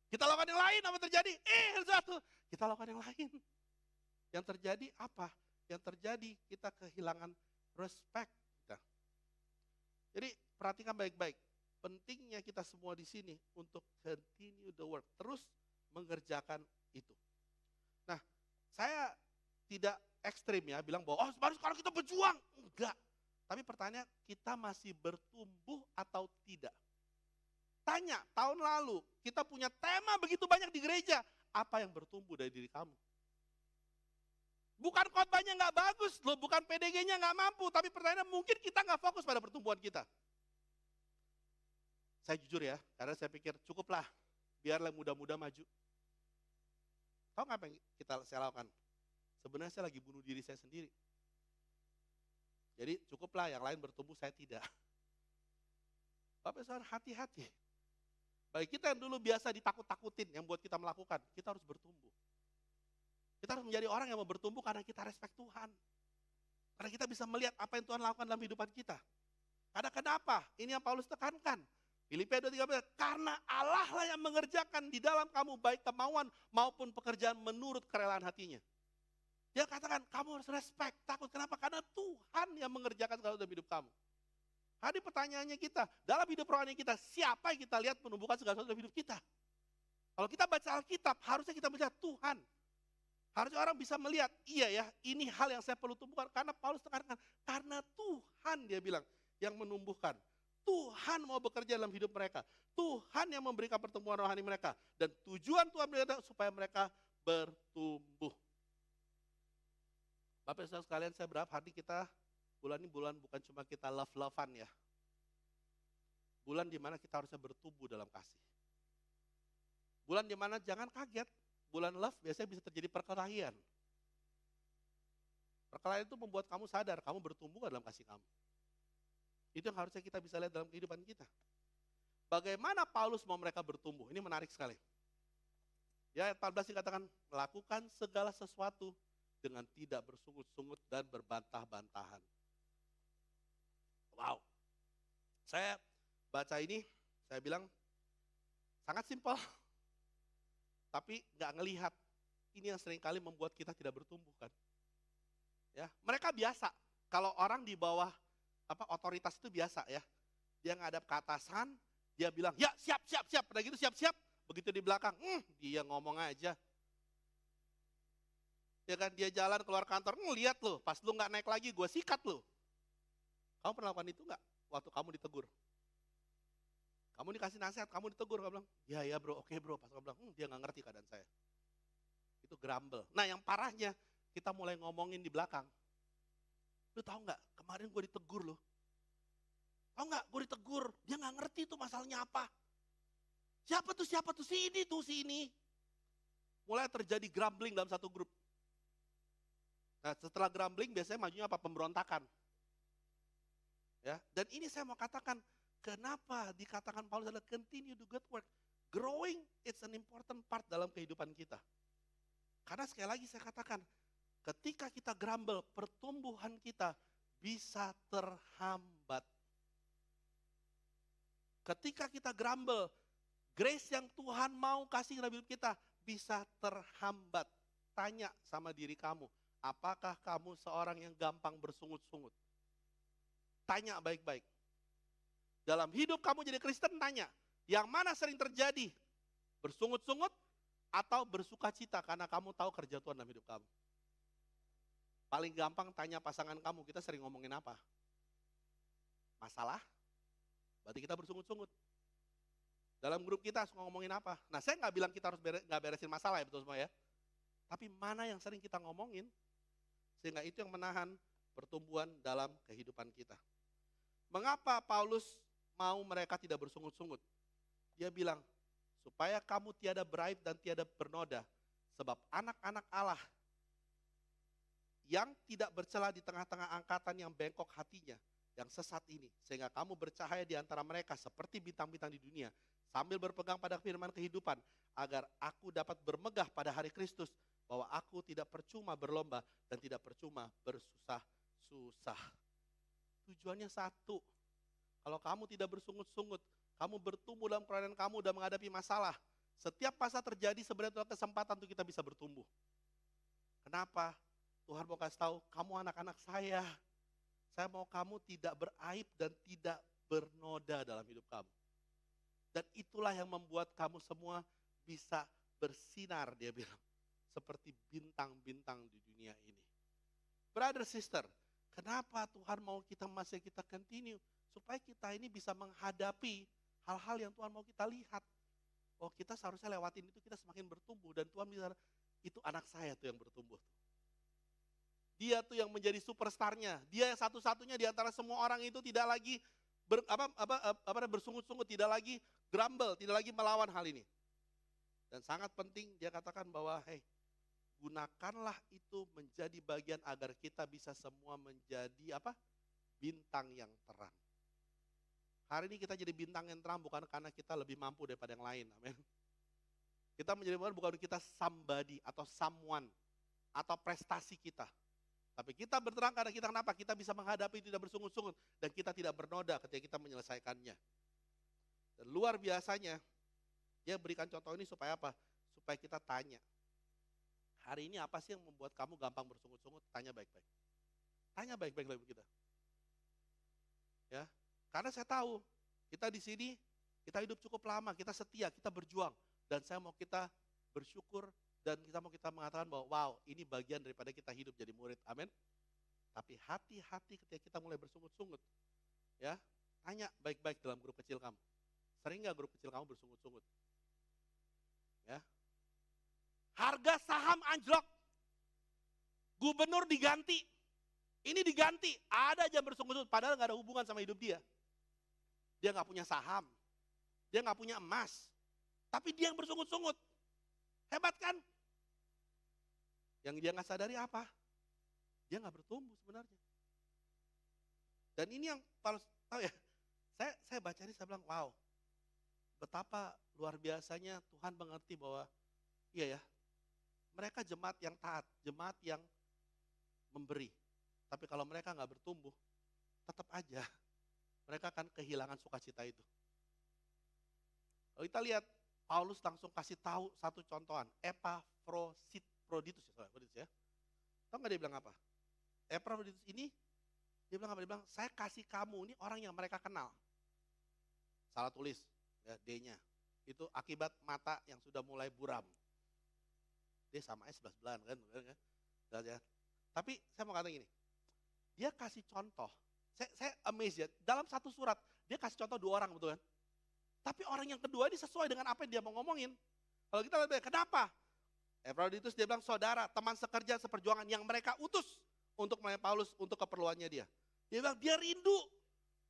Kita lakukan yang lain, apa terjadi? Sesuatu. Kita lakukan yang lain. Yang terjadi apa? Yang terjadi kita kehilangan respect. Jadi perhatikan baik-baik. Pentingnya kita semua di sini untuk continue the work. Terus mengerjakan itu. Nah, saya tidak ekstrim ya, bilang bahwa baru sekarang kita berjuang. Enggak. Tapi pertanyaan, kita masih bertumbuh atau tidak? Tanya, tahun lalu kita punya tema begitu banyak di gereja. Apa yang bertumbuh dari diri kamu? Bukan khotbahnya nggak bagus loh, bukan PDG-nya nggak mampu. Tapi pertanyaan, mungkin kita nggak fokus pada pertumbuhan kita. Saya jujur ya, karena saya pikir cukuplah, biarlah muda-muda maju. Tahu nggak apa yang saya lakukan? Sebenarnya saya lagi bunuh diri saya sendiri. Jadi cukuplah yang lain bertumbuh, saya tidak. Bapak Saudara, hati-hati. Baik kita yang dulu biasa ditakut-takutin, yang buat kita melakukan, kita harus bertumbuh. Kita harus menjadi orang yang mau bertumbuh karena kita respect Tuhan. Karena kita bisa melihat apa yang Tuhan lakukan dalam kehidupan kita. Karena kenapa? Ini yang Paulus tekankan. Filipi 2:13, karena Allah lah yang mengerjakan di dalam kamu baik kemauan maupun pekerjaan menurut kerelaan hatinya. Dia katakan, kamu harus respect, takut. Kenapa? Karena Tuhan yang mengerjakan segala dalam hidup kamu. Hari pertanyaannya kita, dalam hidup rohani kita, siapa yang kita lihat menumbuhkan segala sesuatu dalam hidup kita? Kalau kita baca Alkitab, harusnya kita melihat Tuhan. Harusnya orang bisa melihat, iya ya, ini hal yang saya perlu tumbuhkan. Karena Paulus tekankan, karena Tuhan dia bilang, yang menumbuhkan. Tuhan mau bekerja dalam hidup mereka. Tuhan yang memberikan pertumbuhan rohani mereka. Dan tujuan Tuhan mereka supaya mereka bertumbuh. Bapak Saudara sekalian, saya berharap hari kita bulan ini bulan bukan cuma kita love-lovean ya. Bulan dimana kita harusnya bertumbuh dalam kasih. Bulan dimana jangan kaget, bulan love biasanya bisa terjadi perkelahian. Perkelahian itu membuat kamu sadar, kamu bertumbuh dalam kasih kamu. Itu yang harusnya kita bisa lihat dalam kehidupan kita. Bagaimana Paulus mau mereka bertumbuh? Ini menarik sekali. Ya, ayat 14 dikatakan, melakukan segala sesuatu dengan tidak bersungut-sungut dan berbantah-bantahan. Wow. Saya baca ini, saya bilang, sangat simpel. Tapi nggak ngelihat. Ini yang seringkali membuat kita tidak bertumbuh kan. Ya, mereka biasa. Kalau orang di bawah otoritas itu biasa ya. Dia ngadap ke atasan, dia bilang, ya siap. Pada gitu siap. Begitu di belakang, dia ngomong aja. Ya kan, dia jalan keluar kantor, lihat loh, pas lu nggak naik lagi, gue sikat loh. Kamu pernah lakukan itu nggak? Waktu kamu ditegur. Kamu dikasih nasihat, kamu ditegur, kamu bilang, ya bro, oke bro. Pas kamu bilang, dia nggak ngerti keadaan saya. Itu grumble. Nah yang parahnya, kita mulai ngomongin di belakang. Lu tahu nggak, kemarin gue ditegur loh. Tahu nggak, gue ditegur, dia nggak ngerti tuh masalahnya apa. Siapa tuh, si ini. Mulai terjadi grumbling dalam satu grup. Nah setelah grumbling biasanya majunya apa? Pemberontakan. Ya, dan ini saya mau katakan, kenapa dikatakan Paulus adalah continue the good work. Growing, it's an important part dalam kehidupan kita. Karena sekali lagi saya katakan, ketika kita grumble, pertumbuhan kita bisa terhambat. Ketika kita grumble, grace yang Tuhan mau kasih dalam hidup kita bisa terhambat. Tanya sama diri kamu, apakah kamu seorang yang gampang bersungut-sungut? Tanya baik-baik. Dalam hidup kamu jadi Kristen, tanya, yang mana sering terjadi? Bersungut-sungut atau bersukacita karena kamu tahu kerja Tuhan dalam hidup kamu? Paling gampang tanya pasangan kamu, kita sering ngomongin apa? Masalah? Berarti kita bersungut-sungut. Dalam grup kita suka ngomongin apa? Nah saya nggak bilang kita harus nggak beresin masalah ya, betul semua ya. Tapi mana yang sering kita ngomongin, sehingga itu yang menahan pertumbuhan dalam kehidupan kita. Mengapa Paulus mau mereka tidak bersungut-sungut? Dia bilang, supaya kamu tiada beraib dan tiada bernoda, sebab anak-anak Allah yang tidak bercela di tengah-tengah angkatan yang bengkok hatinya, yang sesat ini, sehingga kamu bercahaya di antara mereka seperti bintang-bintang di dunia, sambil berpegang pada firman kehidupan, agar aku dapat bermegah pada hari Kristus, bahwa aku tidak percuma berlomba dan tidak percuma bersusah-susah. Tujuannya satu, kalau kamu tidak bersungut-sungut, kamu bertumbuh dalam keadaan kamu dan menghadapi masalah. Setiap masa terjadi sebenarnya itu kesempatan untuk kita bisa bertumbuh. Kenapa? Tuhan mau kasih tahu, kamu anak-anak saya. Saya mau kamu tidak beraib dan tidak bernoda dalam hidup kamu. Dan itulah yang membuat kamu semua bisa bersinar, dia bilang. Seperti bintang-bintang di dunia ini. Brother, sister, kenapa Tuhan mau kita continue? Supaya kita ini bisa menghadapi hal-hal yang Tuhan mau kita lihat. Oh, kita seharusnya lewatin itu, kita semakin bertumbuh. Dan Tuhan bisa, itu anak saya tuh yang bertumbuh. Dia tuh yang menjadi superstarnya. Dia yang satu-satunya di antara semua orang itu tidak lagi bersungut-sungut, tidak lagi grumble, tidak lagi melawan hal ini. Dan sangat penting dia katakan bahwa, gunakanlah itu menjadi bagian agar kita bisa semua menjadi bintang yang terang. Hari ini kita jadi bintang yang terang bukan karena kita lebih mampu daripada yang lain. Amin. Kita menjadi bukan kita somebody atau someone atau prestasi kita. Tapi kita berterang karena kita kenapa? Kita bisa menghadapi itu tidak bersungut-sungut dan kita tidak bernoda ketika kita menyelesaikannya. Dan luar biasanya, dia berikan contoh ini supaya apa? Supaya kita tanya. Hari ini apa sih yang membuat kamu gampang bersungut-sungut? Tanya baik-baik. Tanya baik-baik lagi kita. Ya, karena saya tahu kita di sini, kita hidup cukup lama, kita setia, kita berjuang. Dan saya mau kita bersyukur dan kita mengatakan bahwa wow, ini bagian daripada kita hidup jadi murid. Amin. Tapi hati-hati ketika kita mulai bersungut-sungut. Ya, tanya baik-baik dalam grup kecil kamu. Sering nggak grup kecil kamu bersungut-sungut? Ya. Harga saham anjlok. Gubernur diganti. Ini diganti. Ada aja bersungut-sungut padahal nggak ada hubungan sama hidup dia. Dia nggak punya saham. Dia nggak punya emas. Tapi dia yang bersungut-sungut. Hebat kan? Yang dia nggak sadari apa? Dia nggak bertumbuh sebenarnya. Dan ini yang tahu ya, saya baca ini saya bilang wow, betapa luar biasanya Tuhan mengerti bahwa iya ya, mereka jemaat yang taat, jemaat yang memberi. Tapi kalau mereka nggak bertumbuh, tetap aja mereka akan kehilangan sukacita itu. Kalau kita lihat, Paulus langsung kasih tahu satu contohan, Epaphroditus ya. Tahu nggak dia bilang apa? Epaphroditus ini, dia bilang apa? Dia bilang, saya kasih kamu, ini orang yang mereka kenal. Salah tulis, ya, D-nya. Itu akibat mata yang sudah mulai buram. Dia sama aja 11 bulan kan. Ya. Tapi saya mau kata gini, dia kasih contoh. Saya amazed ya, dalam satu surat, dia kasih contoh 2 orang betul kan. Tapi orang yang kedua ini sesuai dengan apa yang dia mau ngomongin. Kalau kita lihat, kenapa? Epaphroditus dia bilang, saudara, teman sekerja, seperjuangan yang mereka utus untuk melayani Paulus untuk keperluannya dia. Dia bilang, dia rindu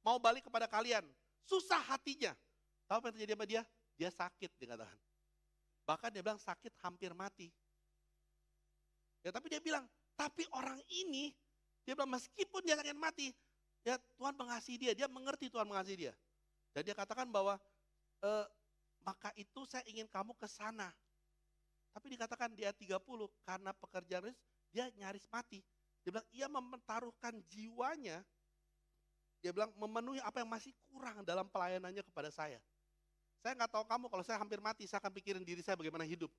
mau balik kepada kalian. Susah hatinya. Tahu apa yang terjadi sama dia? Dia sakit, dikatakan. Bahkan dia bilang sakit hampir mati. Ya, tapi dia bilang, tapi orang ini, dia bilang meskipun dia sakit mati, ya Tuhan mengasihi dia mengerti Tuhan mengasihi dia. Dan dia katakan bahwa, maka itu saya ingin kamu ke sana. Tapi dikatakan di ayat 30, karena pekerjaan dia nyaris mati. Dia bilang, ia mempertaruhkan jiwanya, dia bilang memenuhi apa yang masih kurang dalam pelayanannya kepada saya. Saya nggak tahu kamu, kalau saya hampir mati, saya akan pikirin diri saya bagaimana hidup.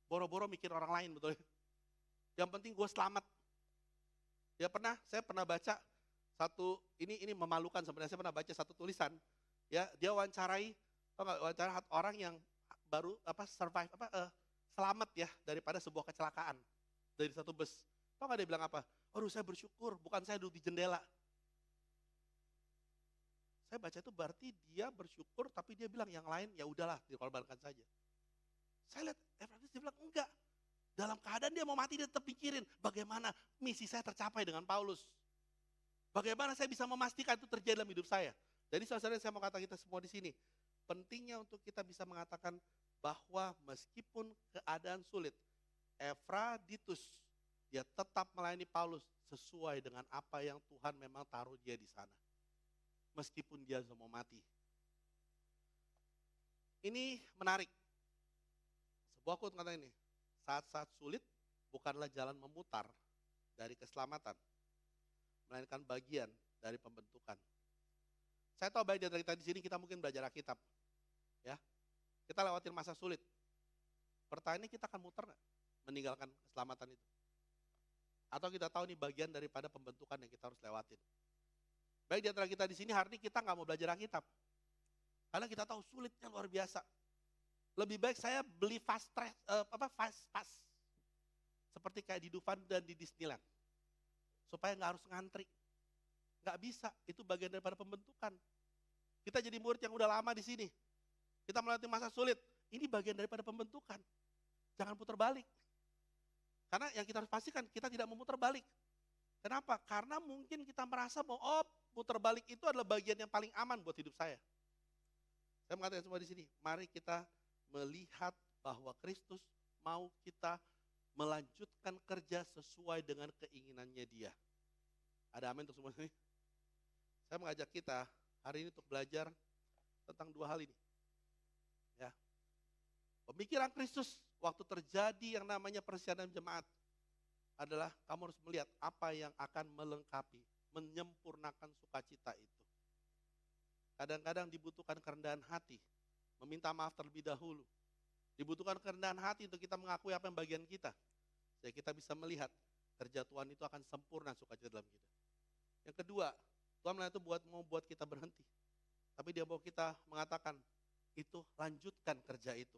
Boro-boro mikir orang lain, betul. Yang penting gue selamat. Saya pernah baca satu, ini memalukan sebenarnya, saya pernah baca satu tulisan. Ya, dia wawancarai orang yang baru survive selamat ya daripada sebuah kecelakaan dari satu bus. Tahu nggak dia bilang apa? Aduh, saya bersyukur, bukan saya duduk di jendela. Saya baca itu berarti dia bersyukur, tapi dia bilang yang lain ya udahlah dikorbankan saja. Saya lihat Epaphroditus dia bilang enggak. Dalam keadaan dia mau mati, dia tetap pikirin bagaimana misi saya tercapai dengan Paulus. Bagaimana saya bisa memastikan itu terjadi dalam hidup saya. Jadi saudara, saya mau kata kita semua di sini, pentingnya untuk kita bisa mengatakan bahwa meskipun keadaan sulit, Epafroditus dia tetap melayani Paulus sesuai dengan apa yang Tuhan memang taruh dia di sana. Meskipun dia sudah mau mati. Ini menarik. Sebuah quote kata ini, saat-saat sulit bukanlah jalan memutar dari keselamatan, melainkan bagian dari pembentukan. Saya tahu baik dari kita di sini kita mungkin belajar Alkitab, ya. Kita lewatin masa sulit. Pertanyaannya kita akan muter nggak meninggalkan keselamatan itu? Atau kita tahu ini bagian daripada pembentukan yang kita harus lewatin. Baik di antara kita di sini hari ini kita nggak mau belajar Alkitab, karena kita tahu sulitnya luar biasa. Lebih baik saya beli fast pass, seperti kayak di Dufan dan di Disneyland, supaya nggak harus ngantri. Nggak bisa, itu bagian daripada pembentukan. Kita jadi murid yang udah lama di sini, kita melewati masa sulit, ini bagian daripada pembentukan. Jangan putar balik. Karena yang kita harus pastikan, kita tidak memutar balik. Kenapa? Karena mungkin kita merasa bahwa putar balik itu adalah bagian yang paling aman buat hidup saya. Saya mengatakan semua di sini, mari kita melihat bahwa Kristus mau kita melanjutkan kerja sesuai dengan keinginannya Dia. Ada amin untuk semua ini? Saya mengajak kita hari ini untuk belajar tentang dua hal ini. Ya. Pemikiran Kristus waktu terjadi yang namanya persiapan jemaat adalah kamu harus melihat apa yang akan melengkapi, menyempurnakan sukacita itu. Kadang-kadang dibutuhkan kerendahan hati, meminta maaf terlebih dahulu. Dibutuhkan kerendahan hati untuk kita mengakui apa yang bagian kita. Sehingga kita bisa melihat kerja Tuhan itu akan sempurna sukacita dalam kita. Yang kedua, Tuhan itu mau buat kita berhenti. Tapi Dia mau kita mengatakan, itu lanjutkan kerja itu.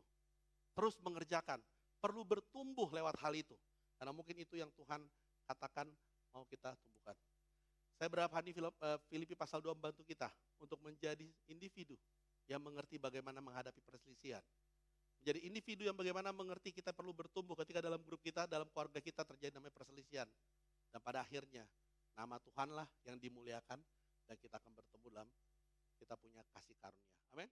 Terus mengerjakan, perlu bertumbuh lewat hal itu. Karena mungkin itu yang Tuhan katakan mau kita tumbuhkan. Saya berharap hari ini Filipi pasal 2 membantu kita untuk menjadi individu yang mengerti bagaimana menghadapi perselisihan. Menjadi individu yang bagaimana mengerti kita perlu bertumbuh ketika dalam grup kita, dalam keluarga kita terjadi namanya perselisihan. Dan pada akhirnya nama Tuhanlah yang dimuliakan dan kita akan bertemu dalam kita punya kasih karunia. Amin.